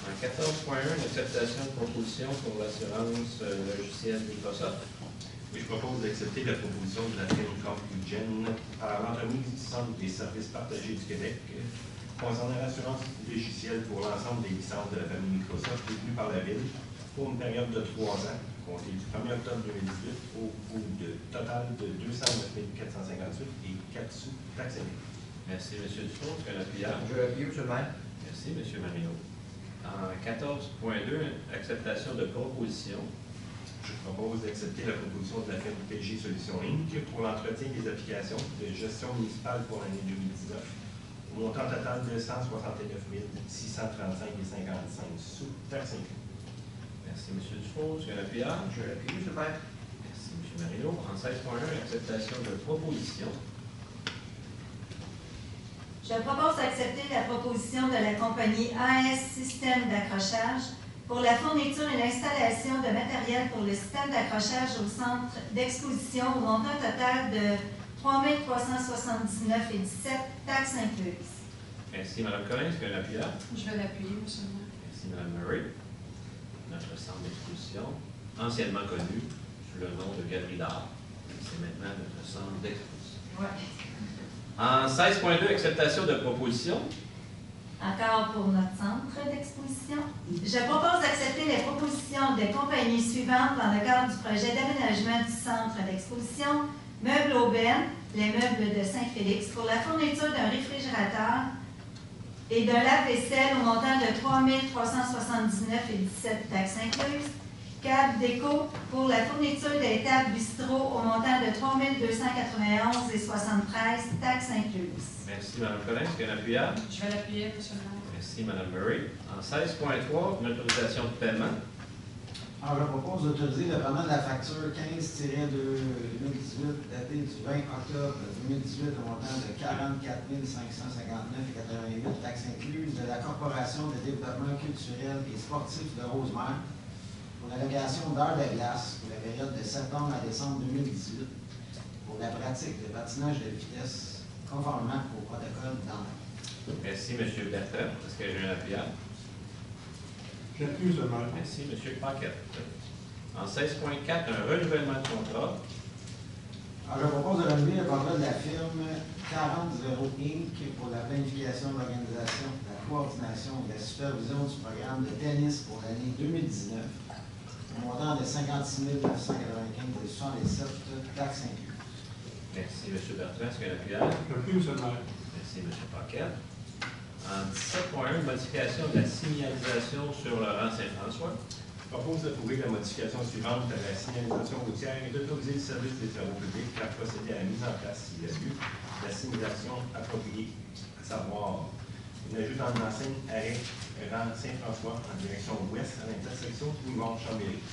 En 14.1, l'acceptation de proposition pour l'assurance logicielle Microsoft. Oui, je propose d'accepter la proposition de la firme CompuGen par l'entremise du Centre des services partagés du Québec concernant l'assurance logicielle pour l'ensemble des licences de la famille Microsoft détenues par la Ville pour une période de 3 ans, comptée du 1er octobre 2018 au coût de total de 209 458 et 4 sous taxes. Merci, M. Dufault. Est-ce qu'il y a un appuyage? Je l'appuie, M. le maire. Merci, M. Marino. En 14.2, acceptation de proposition. Je propose d'accepter la proposition de la firme PG Solutions Inc. pour l'entretien des applications de gestion municipale pour l'année 2019, au montant total de 169 635,55 sous taxes inclus. Merci, M. Dufault. Est-ce qu'il y a un appuyage? Je l'appuie, M. le maire. Merci, M. Marino. En 16.1, acceptation de proposition. Je propose d'accepter la proposition de la compagnie AS Système d'accrochage pour la fourniture et l'installation de matériel pour le système d'accrochage au centre d'exposition au montant total de 3 379,17 taxes incluses. Merci, Mme Collin. Est-ce qu'il y a un appuyage? Je vais l'appuyer, M. le maire. Merci, Mme Murray. Notre centre d'exposition, anciennement connu sous le nom de Galerie d'art. C'est maintenant notre centre d'exposition. Ouais. En 16.2, acceptation de proposition. Encore pour notre centre d'exposition. Je propose d'accepter les propositions des compagnies suivantes dans le cadre du projet d'aménagement du centre d'exposition Meubles Aubaine, les meubles de Saint-Félix, pour la fourniture d'un réfrigérateur et d'un lave-vaisselle au montant de 3 379,17 taxes incluses. Cab Déco pour la fourniture des tables bistrot au montant de 3 291,73 taxes incluses. Merci, Mme Collin. Est-ce qu'il y a un appuyable? Je vais l'appuyer, M. le maire. Merci, Mme Murray. En 16.3, une autorisation de paiement. Alors, je propose d'autoriser le paiement de la facture 15-2018 datée du 20 octobre 2018 au montant de 44 559,88 taxes incluses de la Corporation de développement culturel et sportif de Rosemère pour l'allocation d'heures de glace pour la période de septembre à décembre 2018 pour la pratique de patinage de vitesse conformément au protocole d'entrée. Merci, M. Bertrand. Est-ce que j'ai un appuyable? J'appuie ce maire. Merci, M. Paquette. En 16.4, un renouvellement de contrat. Alors, je propose de renouveler le contrat de la firme 40-0 Inc. pour la planification de l'organisation, de la coordination et de la supervision du programme de tennis pour l'année 2019, au montant de 56 995,77 taxes incluses. Merci, M. Bertrand. Est-ce qu'il y a un appuyable? J'appuie ce maire. Merci, M. Paquette. En 17.1, modification de la signalisation sur le rang Saint-François. Je propose d'approuver la modification suivante de la signalisation routière et d'autoriser le service des travaux publics à procéder à la mise en place, s'il y a lieu, de la signalisation appropriée, à savoir une ajout en enseigne arrêt rang Saint-François en direction ouest à l'intersection Boulevard-Chambéry.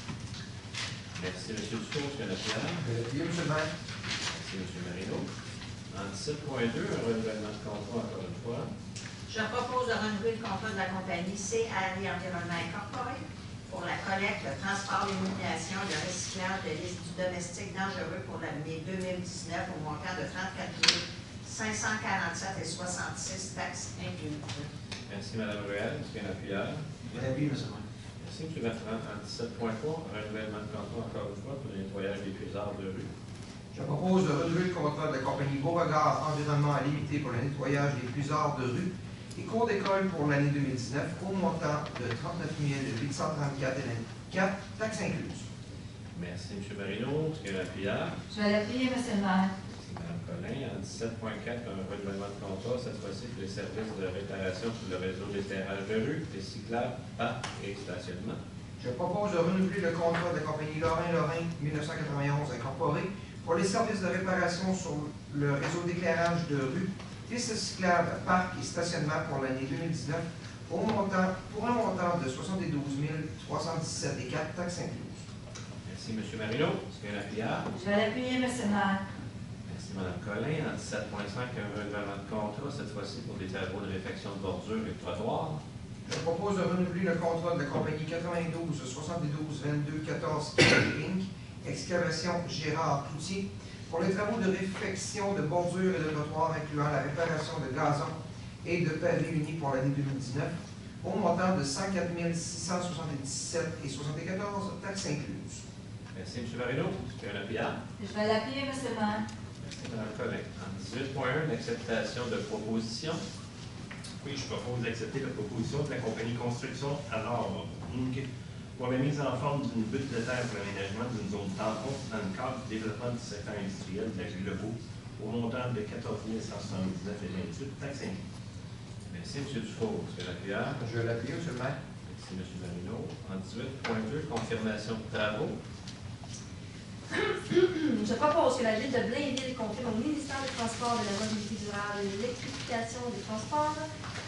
Merci, M. Dufour. Est-ce qu'il y a un appuyable? M. le maire. Merci, M. Marino. En 17.2, un renouvellement de contrat encore une fois. Je propose de renouveler le contrat de la compagnie CRI Environnement Incorporé pour la collecte, le transport, l'élimination et le recyclage de listes du domestique dangereux pour l'année 2019 au montant de 34 547,66 taxes incluses. Merci, Mme Ruel. Est-ce qu'il y a un appuyable? J'appuie, M. le maire. Merci, M. Bertrand. En 17.3, un renouvellement de contrat encore une fois pour le nettoyage des puisards de rue. Je propose de renouveler le contrat de la compagnie Beauregard Environnement Limité pour le nettoyage des puisards de rue et cours d'école pour l'année 2019 au montant de 39 834,4 taxes incluses. Merci, M. Marino. Est-ce qu'il y a un appuyable? Je vais l'appuyer, M. le maire. Merci, Mme Collin. En 17.4, un renouvellement de contrat, cette fois-ci pour les services de réparation sur le réseau d'éclairage de rue, des cyclables, parcs et stationnement. Je propose de renouveler le contrat de la compagnie Lorrain 1991 Incorporé pour les services de réparation sur le réseau d'éclairage de rue, pistes cyclables, parcs et stationnement pour l'année 2019 pour un montant de 72 317,4 taxes incluses. Merci, M. Marino. Est-ce qu'il y a un appuyable? Je vais l'appuyer, M. le maire. Merci, Mme Collin. En 17.5, un renouvellement de contrat, cette fois-ci pour des travaux de réfection de bordure et de trottoir. Je propose de renouveler le contrat de la compagnie 92 72 22 14 Inc. Excavation Gérard Cloutier pour les travaux de réfection de bordure et de trottoir incluant la réparation de gazon et de pavés unis pour l'année 2019 au montant de 104 677,74 taxes incluses. Merci, M. Marino. Est-ce qu'il y a un appuyable? Je vais l'appuyer, M. le maire. Merci, Mme Collin. En 18.1, l'acceptation de proposition. Oui, je propose d'accepter la proposition de la compagnie Construction alors Inc. pour la mise en forme d'une butte de terre pour l'aménagement d'une zone tampon dans le cadre du développement du secteur industriel de la rue Legault au montant de 14 179,28 taxes incluses. Merci, M. Dufour. Est-ce que l'appuyable? Je l'appuie, M. le maire. Merci, M. Marino. En 18.2, confirmation de travaux. Je propose que la Ville de Blainville confirme au ministère des Transports, de la Mobilité durable et de l'électrification des transports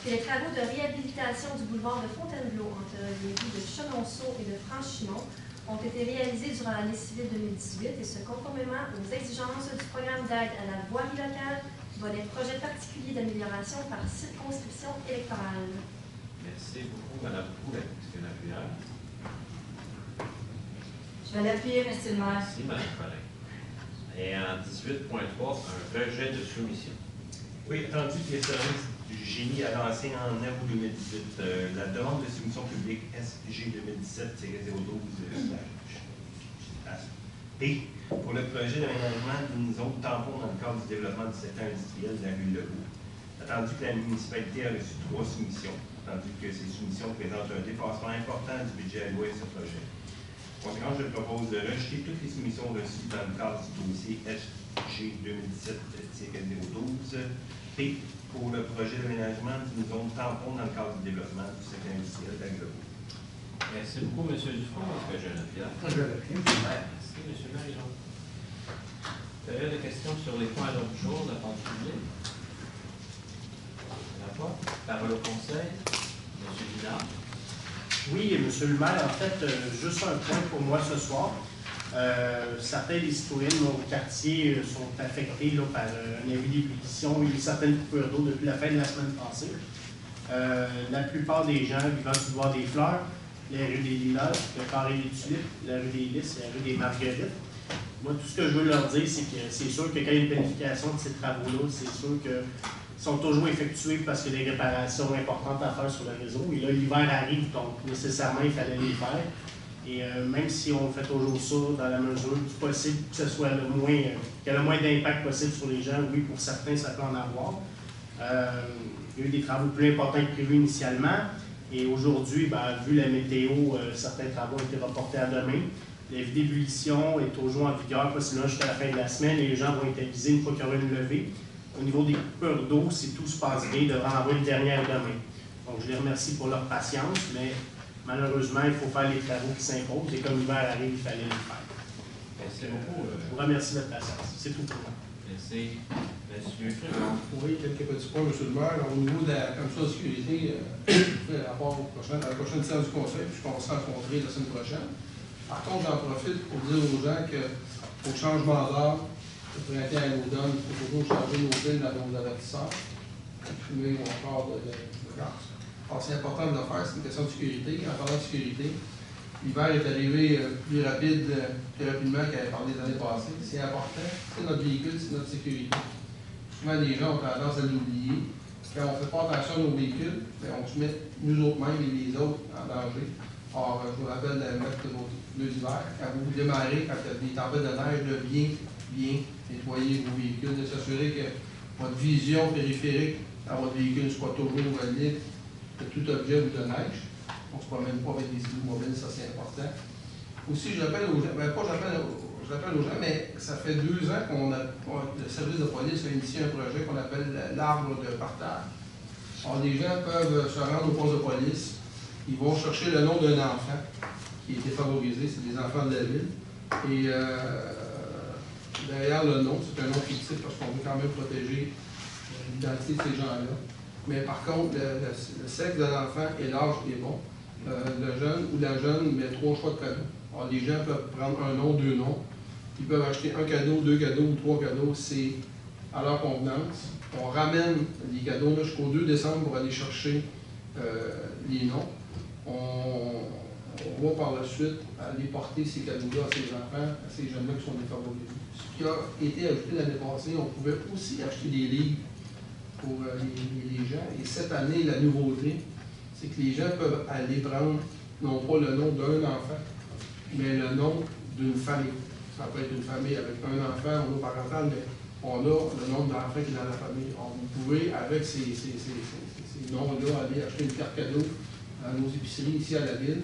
que les travaux de réhabilitation du boulevard de Fontainebleau entre les rues de Chenonceau et de Franchimont ont été réalisés durant l'année civile 2018 et ce conformément aux exigences du programme d'aide à la voirie locale, volet projet particulier d'amélioration par circonscription électorale. Merci beaucoup, Mme Poulet. Est-ce qu'il y a un appuyable? Je vais l'appuyer, M. le maire. Merci, Mme Collin. Et en 18.3, un rejet de soumission. Oui, attendu que les services du génie a lancé en août 2018 la demande de soumission publique SG 2017-012 Et pour le projet d'aménagement d'une zone tampon dans le cadre du développement du secteur industriel de la rue Legault. Attendu que la municipalité a reçu 3 soumissions, attendu que ces soumissions présentent un dépassement important du budget alloué à ce projet. Conséquence, je propose de rejeter toutes les soumissions reçues dans le cadre du dossier SG 2017-012 et pour le projet d'aménagement d'une zone tampon dans le cadre du développement du secteur industriel de la rue Legault. Merci beaucoup, M. Dufond. Est-ce que j'ai une pierre? Je l'ai pris. Merci, M. Marie-Jean. Période de questions sur les points à l'ordre du jour de la part du public. Parole au conseil. M. Dinard. Oui, M. le maire, en fait, juste un point pour moi ce soir. Certains des citoyens de mon quartier sont affectés là, par un avis d'ébullition et certaines coupures d'eau depuis la fin de la semaine passée. La plupart des gens vivant du boulevard des Fleurs, la rue des Lilas, le carré des Tulipes, la rue des Lys et la rue des Marguerites. Moi, tout ce que je veux leur dire, c'est que c'est sûr que quand il y a une planification de ces travaux-là, c'est sûr qu'ils sont toujours effectués parce qu'il y a des réparations importantes à faire sur le réseau. Et là, l'hiver arrive, donc nécessairement, il fallait les faire. Et même si on fait toujours ça dans la mesure du possible, que ce soit le moins, qu'il y ait le moins d'impact possible sur les gens, oui, pour certains, ça peut en avoir. Il y a eu des travaux plus importants que prévu initialement. Et aujourd'hui, vu la météo, certains travaux ont été reportés à demain. L'avis d'ébullition est toujours en vigueur, possiblement jusqu'à la fin de la semaine, et les gens vont être avisés une fois qu'il y aura une levée. Au niveau des coupures d'eau, si tout se passe bien, il devrait en avoir une dernière demain. Donc, je les remercie pour leur patience, mais malheureusement, il faut faire les travaux qui s'imposent, et comme l'hiver arrive, il fallait les faire. Merci beaucoup. Je vous remercie de votre patience. C'est tout pour moi. Merci. Monsieur. Oui, quelques petits points, M. le maire. Au niveau de la commission de sécurité, rapport à la prochaine séance du conseil, puis on va se rencontrer la semaine prochaine. Par contre, j'en profite pour dire aux gens qu'au changement d'heure, le printemps à l'automne, il faut toujours changer nos villes dans nos avertisseurs, fumer ou encore de gaz. Alors, c'est important de le faire, c'est une question de sécurité. En parlant de sécurité, l'hiver est arrivé plus rapidement par les années passées. C'est important. C'est notre véhicule, c'est notre sécurité. Souvent, les gens ont tendance à l'oublier. Quand on ne fait pas attention à nos véhicules, on se met nous autres mêmes et les autres en danger. Or, je vous rappelle de mettre vos pneus d'hiver. Quand vous démarrez, quand il y a des tempêtes de neige, de bien nettoyer vos véhicules, de s'assurer que votre vision périphérique dans votre véhicule soit toujours libre de tout objet ou de neige. On ne se promène pas avec des îlots mobiles, ça c'est important. Aussi, j'appelle aux gens, j'appelle aux gens, mais ça fait 2 ans le service de police a initié un projet qu'on appelle l'arbre de partage. Alors, les gens peuvent se rendre au poste de police. Ils vont chercher le nom d'un enfant qui a été favorisé, c'est des enfants de la ville. Et derrière le nom, c'est un nom fictif parce qu'on veut quand même protéger l'identité de ces gens-là. Mais par contre, le sexe de l'enfant et l'âge est bon. Le jeune ou la jeune met 3 choix de cadeaux. Alors, les gens peuvent prendre un nom, 2 noms. Ils peuvent acheter un cadeau, 2 cadeaux ou 3 cadeaux. C'est à leur convenance. On ramène les cadeaux jusqu'au 2 décembre pour aller chercher les noms. On va par la suite aller porter ces cadeaux-là à ces enfants, à ces jeunes-là qui sont défavorisés. Ce qui a été ajouté l'année passée, on pouvait aussi acheter des livres pour les gens. Et cette année, la nouveauté, c'est que les gens peuvent aller prendre non pas le nom d'un enfant, mais le nom d'une famille. Ça peut être une famille avec un enfant, monoparental, mais on a le nombre d'enfants qui est dans la famille. Alors, vous pouvez, avec ces noms-là, aller acheter une carte cadeau à nos épiceries ici à la ville.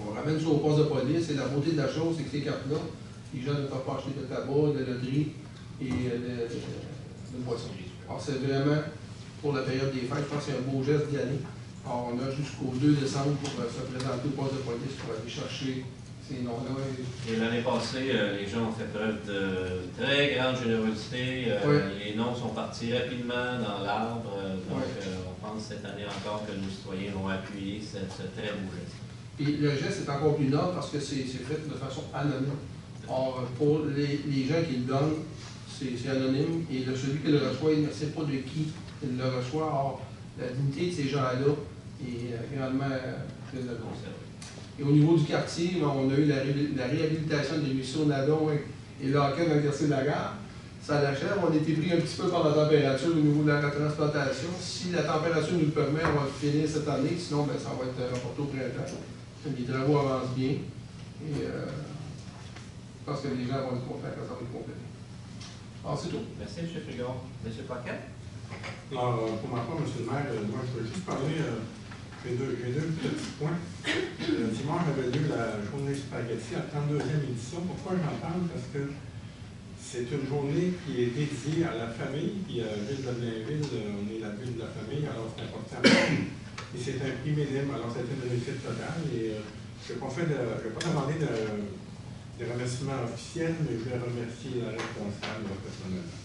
On ramène ça au poste de police. Et la beauté de la chose, c'est que ces cartes-là, les gens ne peuvent pas acheter de tabac, de loterie et de boissons. Alors, c'est vraiment pour la période des fêtes, je pense que c'est un beau geste d'y aller. Alors, on a jusqu'au 2 décembre pour se présenter au poste de police pour aller chercher ces noms-là. Et l'année passée, les gens ont fait preuve de très grande générosité. Oui. Les noms sont partis rapidement dans l'arbre. Donc, on pense cette année encore que nos citoyens vont appuyer ce très beau geste. Et le geste est encore plus noble parce que c'est fait de façon anonyme. Or, pour les gens qui le donnent, c'est anonyme. Et celui qui le reçoit, il ne sait pas de qui il le reçoit. Or, la dignité de ces gens-là est grandement conservée. Et au niveau du quartier, on a eu la réhabilitation des ruisseaux Nadon et Lacan dans le quartier de la Gare. Ça l'achève. On a été pris un petit peu par la température au niveau de la transplantation. Si la température nous le permet, on va finir cette année. Sinon, ça va être reporté au printemps. Les travaux avancent bien. Et pense que les gens vont être contents quand ça va être complété. Alors, c'est tout. Merci, M. Frigon. M. Paquet? Alors, pour ma part, M. le maire, moi, je veux juste parler, j'ai deux petits points. Dimanche avait lieu la journée spaghetti, la 32e édition. Pourquoi j'en parle? Parce que c'est une journée qui est dédiée à la famille, puis à la ville de Blainville, on est la ville de la famille, alors c'est important. Et c'est un prix minime, alors c'était une réussite totale. Et je n'ai pas demandé de remerciements officiels, mais je vais remercier la responsable personnellement.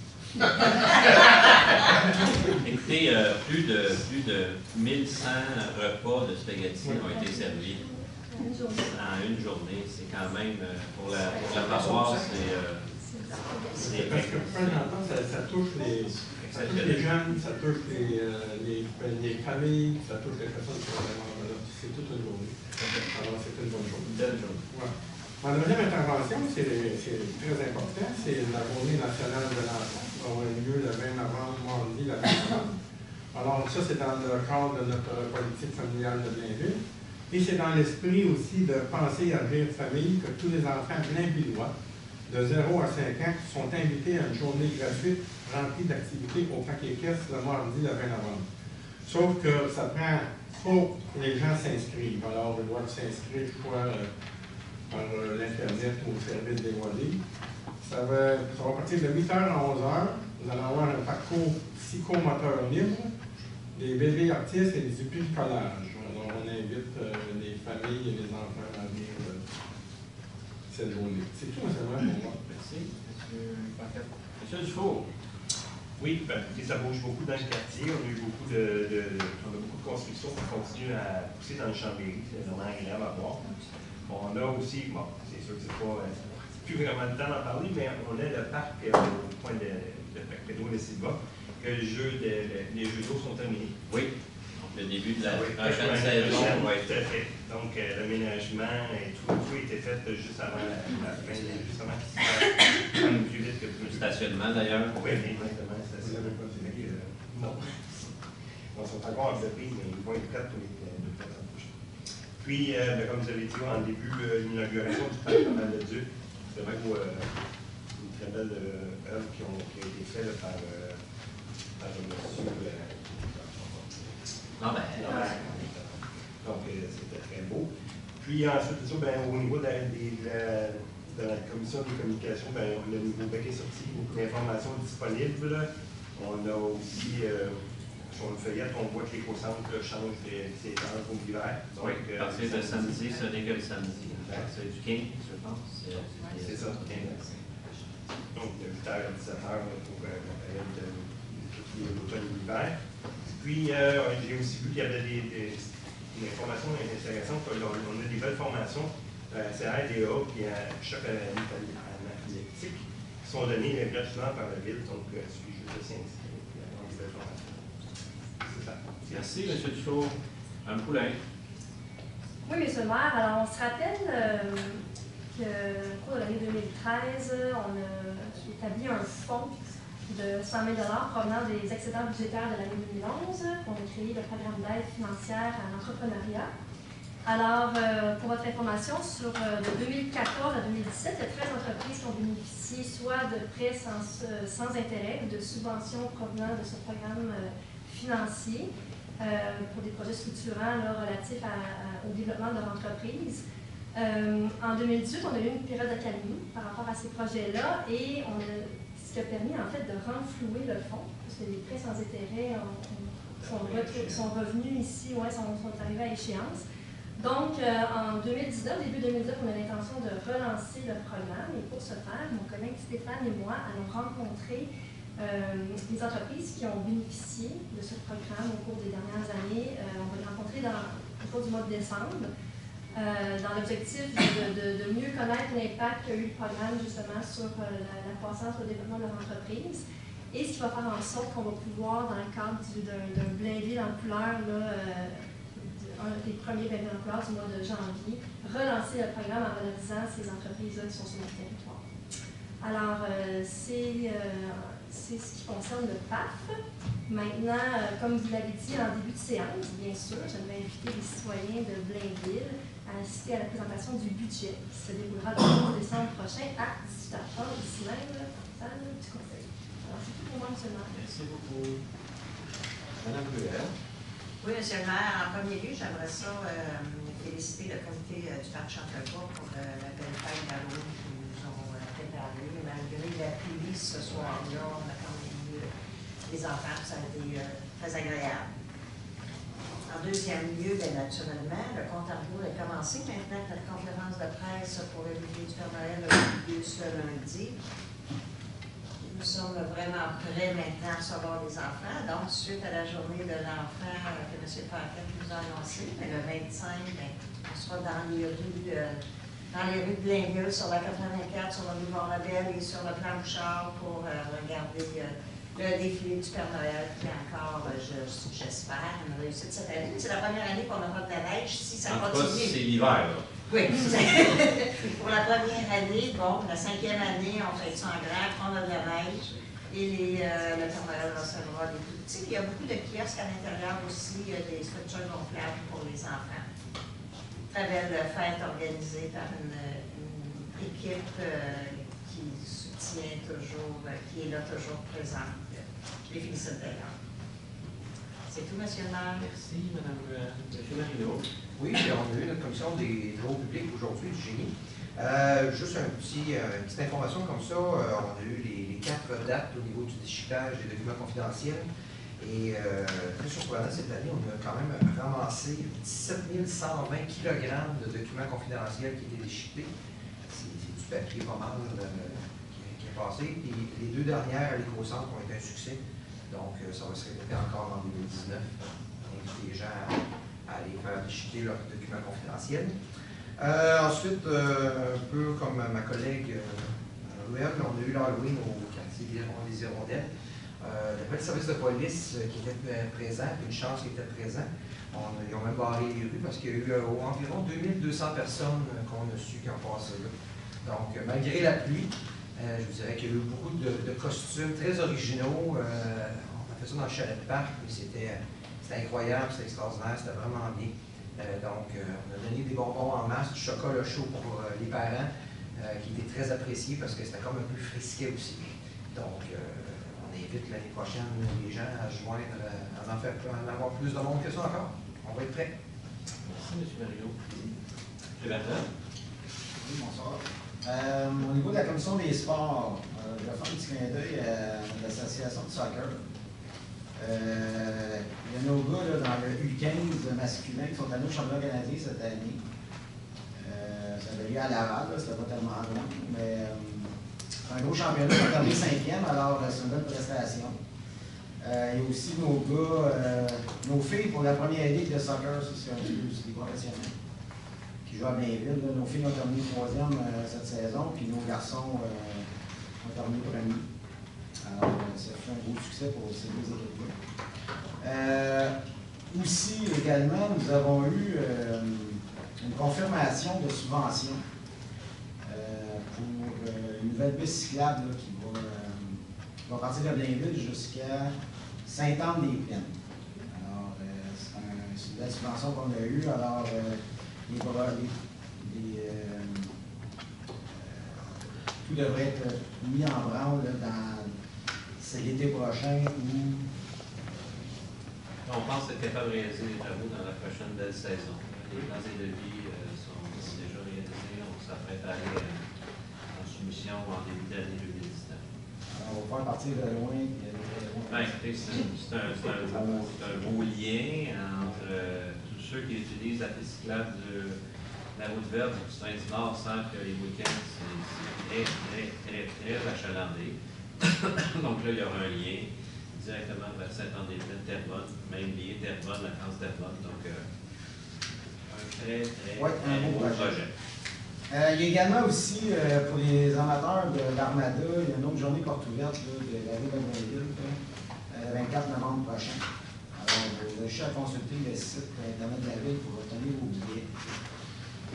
Écoutez, plus de 1100 repas de spaghettis ont été servis en une journée. C'est quand même, pour la paroisse, c'est parce que ça touche les jeunes, ça touche les familles, ça touche les personnes qui sont vraiment malades. C'est toute une journée. Alors, c'est une bonne chose. Ouais. Ma deuxième intervention, c'est très important, c'est la journée nationale de l'enfant qui va avoir lieu le 20 novembre, mardi, la 20 novembre. Alors, ça, c'est dans le cadre de notre politique familiale de Blainville. Et c'est dans l'esprit aussi de penser à Vivre Famille que tous les enfants blainvillois de 0 à 5 ans sont invités à une journée gratuite remplie d'activités au parc équestre le mardi, le 20 novembre. Sauf que ça prend, faut que les gens s'inscrivent. Alors, ils doivent s'inscrire, soit par l'Internet ou au service des loisirs. Ça va partir de 8h à 11h. Vous allez avoir un parcours psychomoteur libre, des bébés artistes et des bricolage. Alors, on invite les familles et les enfants à venir cette journée. C'est tout, c'est vrai pour moi. Merci. M. Dufour. Oui, ben, ça bouge beaucoup dans le quartier. On a eu beaucoup de constructions qui continuent à pousser dans le Chambéry. C'est vraiment agréable à voir. On a aussi, bon, c'est sûr que c'est plus vraiment le temps d'en parler, mais on a le parc au point de Pedro de Silva, que les jeux d'eau sont terminés. Oui. Donc, le début de la prochaine saison. Oui, tout à fait. Donc, l'aménagement et tout a été fait juste avant la fin, juste avant qu'il se fasse plus vite que plus. Le stationnement, d'ailleurs. Oui, exactement, stationnement. Non. Ils sont encore en entreprise, mais ils vont être prêts pour les Puis, comme vous avez dit en début, l'inauguration du parc Normal de Dieu, c'est vraiment une très belle œuvre qui a été faite par M. Donc, c'était très beau. Puis ensuite, au niveau de la commission des communications, on a le nouveau paquet sorti, beaucoup d'informations disponibles. On a aussi... sur le feuillette, on voit que l'éco-centre change ses heures pour l'hiver. Oui, à partir de samedi, ce n'est que le samedi. C'est du 15, je pense. C'est ça. Donc, de 8h à 17h pour la période de l'automne et l'hiver. Puis, j'ai aussi vu qu'il y avait une information intéressante. On a des belles formations à CRDA et à Choc Analytique qui sont données gratuitement par la ville. Donc, il suffit juste de s'inscrire et avoir des belles formations. Merci, M. Dufour. Mme Poulain. Oui, M. le maire. Alors, on se rappelle qu'au cours de l'année 2013, on a établi un fonds de 100 000 $ provenant des excédents budgétaires de l'année 2011. On a créé le programme d'aide financière à l'entrepreneuriat. Alors, pour votre information, de 2014 à 2017, il y a 13 entreprises qui ont bénéficié soit de prêts sans intérêt ou de subventions provenant de ce programme financier pour des projets structurants relatifs au développement de leur entreprise. En 2018, on a eu une période d'accalmie par rapport à ces projets-là et ce qui a permis en fait de renflouer le fonds, parce que les prêts sans intérêt sont revenus ici, sont arrivés à échéance. Donc, en 2019, début 2019, on a l'intention de relancer le programme et pour ce faire, mon collègue Stéphane et moi allons rencontrer les entreprises qui ont bénéficié de ce programme au cours des dernières années. On va les rencontrer au cours du mois de décembre, dans l'objectif de mieux connaître l'impact qu'a eu le programme justement sur la croissance et le développement de leur entreprise. Et ce qui va faire en sorte qu'on va pouvoir, dans le cadre d'un Blainville en couleur, un des premiers Blainville en couleur du mois de janvier, relancer le programme en valorisant ces entreprises-là qui sont sur notre territoire. Alors, c'est ce qui concerne le PAF. Maintenant, comme vous l'avez dit en début de séance, bien sûr, j'aimerais inviter les citoyens de Blainville à assister à la présentation du budget qui se déroulera le 11 décembre prochain à 18h30, ici même, dans la salle du Conseil. Alors, c'est tout pour moi, M. le maire. Merci beaucoup. Madame Ruel. Oui, M. le maire, en premier lieu, j'aimerais ça féliciter le comité du parc Chantecourt pour la belle fête d'Halloween qu'ils nous ont préparée. Malgré la pluie ce soir-là, on a quand même eu les enfants, ça a été très agréable. En deuxième lieu, bien naturellement, le compte à rebours est commencé. Maintenant que notre conférence de presse pour le budget du Père Noël a eu lieu ce lundi. Nous sommes vraiment prêts maintenant à recevoir les enfants. Donc, suite à la journée de l'enfant que M. Paquet nous a annoncé, le 25, on sera dans les rues de Blainville, sur la 84, sur la rue Mont-Rebelle et sur le plan Bouchard pour regarder le défilé du Père Noël qui encore, j'espère, une réussite cette année. C'est la première année qu'on aura de la neige, si ça continue. C'est l'hiver, là. Oui. Pour la première année, bon, la 5e année, on fait ça en grand, on a de la neige et le Père Noël recevra des tout petits. Il y a beaucoup de kiosques à l'intérieur aussi, des structures gonflables pour les enfants. Très belle fête organisée par une équipe qui soutient toujours, qui est là toujours présente. Je les félicite d'ailleurs. C'est tout, M. le maire. Merci, Mme Marino. Oui, on a eu notre commission des travaux publics aujourd'hui du génie. Juste une petite information comme ça, on a eu les 4 dates au niveau du déchiquetage des documents confidentiels. Et très surprenant, cette année, on a quand même ramassé 17 120 kg de documents confidentiels qui étaient déchiquetés. C'est du papier pas mal qui est passé. Et les 2 dernières à l'éco-centre ont été un succès. Donc, ça va se répéter encore en 2019. On invite les gens à aller faire déchiqueter leurs documents confidentiels. Ensuite, un peu comme ma collègue Ruel, on a eu l'Halloween au quartier des Hirondelles. Le petit service de police qui était présent, une chance qui était présent. Ils ont même barré les rues parce qu'il y a eu environ 2200 personnes qu'on a su qui ont passé là. Donc, malgré la pluie, je vous dirais qu'il y a eu beaucoup de costumes très originaux. On a fait ça dans le chalet de parc, puis c'était incroyable, c'était extraordinaire, c'était vraiment bien. Donc, on a donné des bonbons en masse, du chocolat chaud pour les parents, qui était très apprécié parce que c'était comme un peu frisquet aussi. Donc, on invite l'année prochaine les gens à joindre, à en avoir plus de monde que ça encore. On va être prêts. Merci, M. Mario. M. Bertrand. Oui, bonsoir. Au niveau de la commission des sports, je vais faire un petit clin d'œil à l'association de soccer. Il y a nos gars là, dans le U15 masculin qui sont allés au championnat canadien cette année. Ça avait lieu à Laval, c'était pas tellement loin, mais un gros championnat, on a terminé 5e, alors c'est une bonne prestation. Il y a aussi nos gars, nos filles pour la première ligue de soccer, c'est des professionnels qui jouent à Blainville. Là. Nos filles ont terminé 3e cette saison, puis nos garçons ont terminé 1er. Alors, ça fait un gros succès pour ces 2 équipes-là. Aussi, également, nous avons eu une confirmation de subvention pour une nouvelle piste cyclable là, qui va partir de Blainville jusqu'à Sainte-Anne-des-Plaines. Alors, c'est une belle subvention qu'on a eue. Alors, tout devrait être mis en branle là, c'est l'été prochain où... On pense être capable de réaliser les travaux dans la prochaine belle saison. Les plans et devis sont déjà réalisés. On s'apprête à aller en soumission en début d'année 2019. Alors, on va faire partir de loin. C'est un beau lien entre tous ceux qui utilisent la piste cyclable de la route verte du train du Nord savent que les week-ends, c'est très achalandé. Donc là, il y aura un lien directement vers Sainte-Anne-des-Plaines, Terrebonne, même lien Terrebonne, la France Terrebonne. Donc, un très beau projet. Il y a également aussi, pour les amateurs de l'Armada, il y a une autre journée porte ouverte là, de la ville de Blainville, le 24 novembre prochain. Alors, vous avez juste à consulter le site internet de la ville pour obtenir vos billets.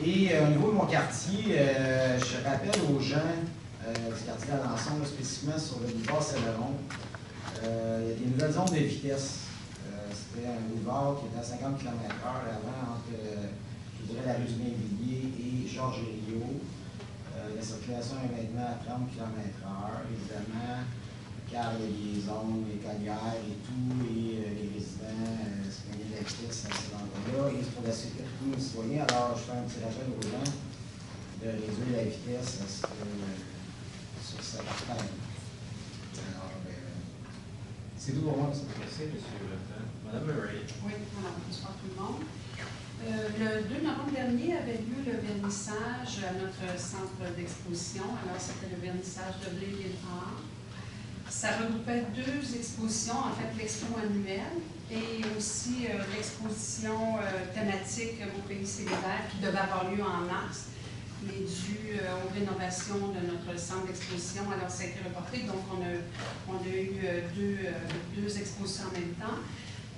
Et au niveau de mon quartier, je rappelle aux gens du quartier d'Alençon, spécifiquement sur le boulevard Céleron, Il y a des nouvelles zones de vitesse. C'était un boulevard qui était à 50 km/h avant entre, je dirais, la rue du Mainvilliers et Georges Herriot. La circulation est maintenant à 30 km/h, évidemment, car il y a des zones, les collières et tout, et les résidents se plaignent de la vitesse à cet endroit-là. Et c'est pour la sécurité des citoyens, alors je fais un petit rappel aux gens de réduire la vitesse sur cette artère. Alors, c'est tout pour moi. Merci, M. Lefebvre. Mme Murray. Oui, alors, bonsoir tout le monde. Le 2 novembre dernier avait lieu le vernissage à notre centre d'exposition. Alors, c'était le vernissage de Blainville Art. Ça regroupait 2 expositions, en fait, l'expo annuelle et aussi l'exposition thématique Mon pays célibataire qui devait avoir lieu en mars, mais dû aux rénovations de notre centre d'exposition, alors ça a été reporté. Donc, on a eu deux expositions en même temps.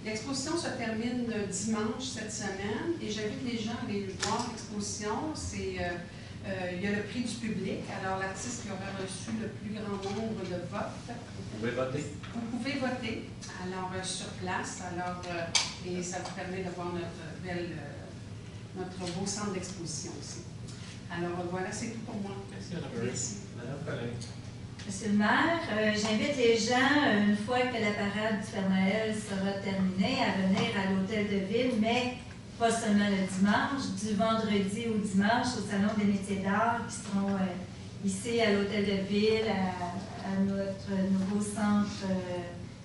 L'exposition se termine dimanche cette semaine et j'invite les gens à aller voir l'exposition. Il y a le prix du public. Alors, l'artiste qui aura reçu le plus grand nombre de votes. Vous pouvez voter. Vous pouvez voter, alors sur place. Alors, et ça vous permet de voir notre beau centre d'exposition aussi. Alors, voilà, c'est tout pour moi. Merci, Mme Murray. Mme Collin. Monsieur le maire, j'invite les gens, une fois que la parade du Père Noël sera terminée, à venir à l'Hôtel de Ville, mais pas seulement le dimanche, du vendredi au dimanche au Salon des métiers d'art qui seront ici à l'Hôtel de Ville, à notre nouveau centre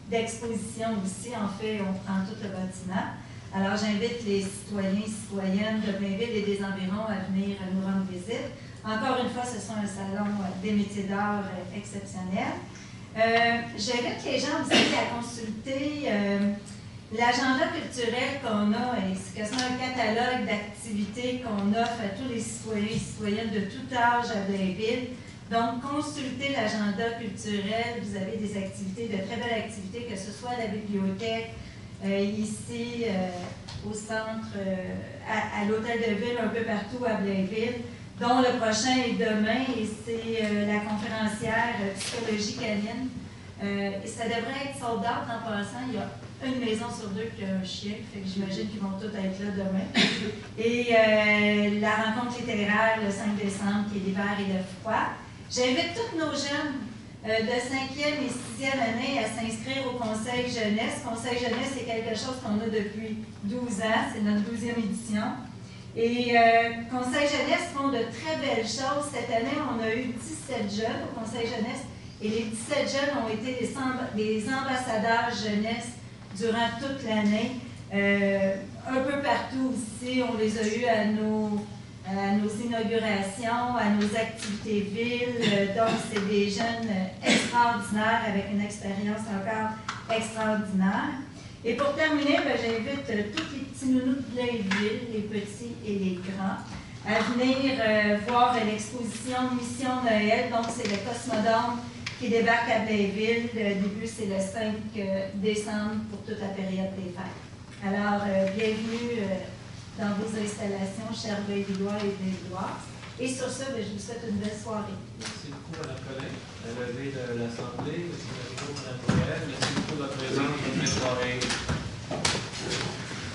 d'exposition aussi. En fait, on prend tout le bâtiment. Alors, j'invite les citoyens et citoyennes de Blainville et des environs à venir nous rendre visite. Encore une fois, ce sera un salon des métiers d'art exceptionnel. J'invite les gens aussi à consulter l'agenda culturel qu'on a. C'est un catalogue d'activités qu'on offre à tous les citoyens et citoyennes de tout âge à Blainville. Donc, consultez l'agenda culturel. Vous avez des activités, de très belles activités, que ce soit à la bibliothèque, ici, au centre, à l'Hôtel de Ville, un peu partout à Blainville, dont le prochain est demain, et c'est la conférencière Psychologie canine. Et ça devrait être sold out en passant. Il y a une maison sur 2 qui a un chien, fait que j'imagine qu'ils vont tous être là demain. Et la rencontre littéraire le 5 décembre, qui est l'hiver et le froid. J'invite tous nos jeunes de 5e et 6e année à s'inscrire au Conseil Jeunesse. Conseil Jeunesse, c'est quelque chose qu'on a depuis 12 ans, c'est notre 12e édition. Et Conseil Jeunesse font de très belles choses. Cette année, on a eu 17 jeunes au Conseil Jeunesse et les 17 jeunes ont été des ambassadeurs jeunesse durant toute l'année. Un peu partout aussi, on les a eus à nos inaugurations, à nos activités villes. Donc, c'est des jeunes extraordinaires avec une expérience encore extraordinaire. Et pour terminer, j'invite tous les petits nounous de Blainville, les petits et les grands, à venir voir l'exposition Mission Noël. Donc, c'est le Cosmodome qui débarque à Blainville. Le début, c'est le 5 décembre pour toute la période des fêtes. Alors, bienvenue dans vos installations, chers Blainvillois et Blainvilloises. Et sur ça, je vous souhaite une belle soirée. Merci beaucoup, Mme Collin. À la levée de l'Assemblée, M. Mme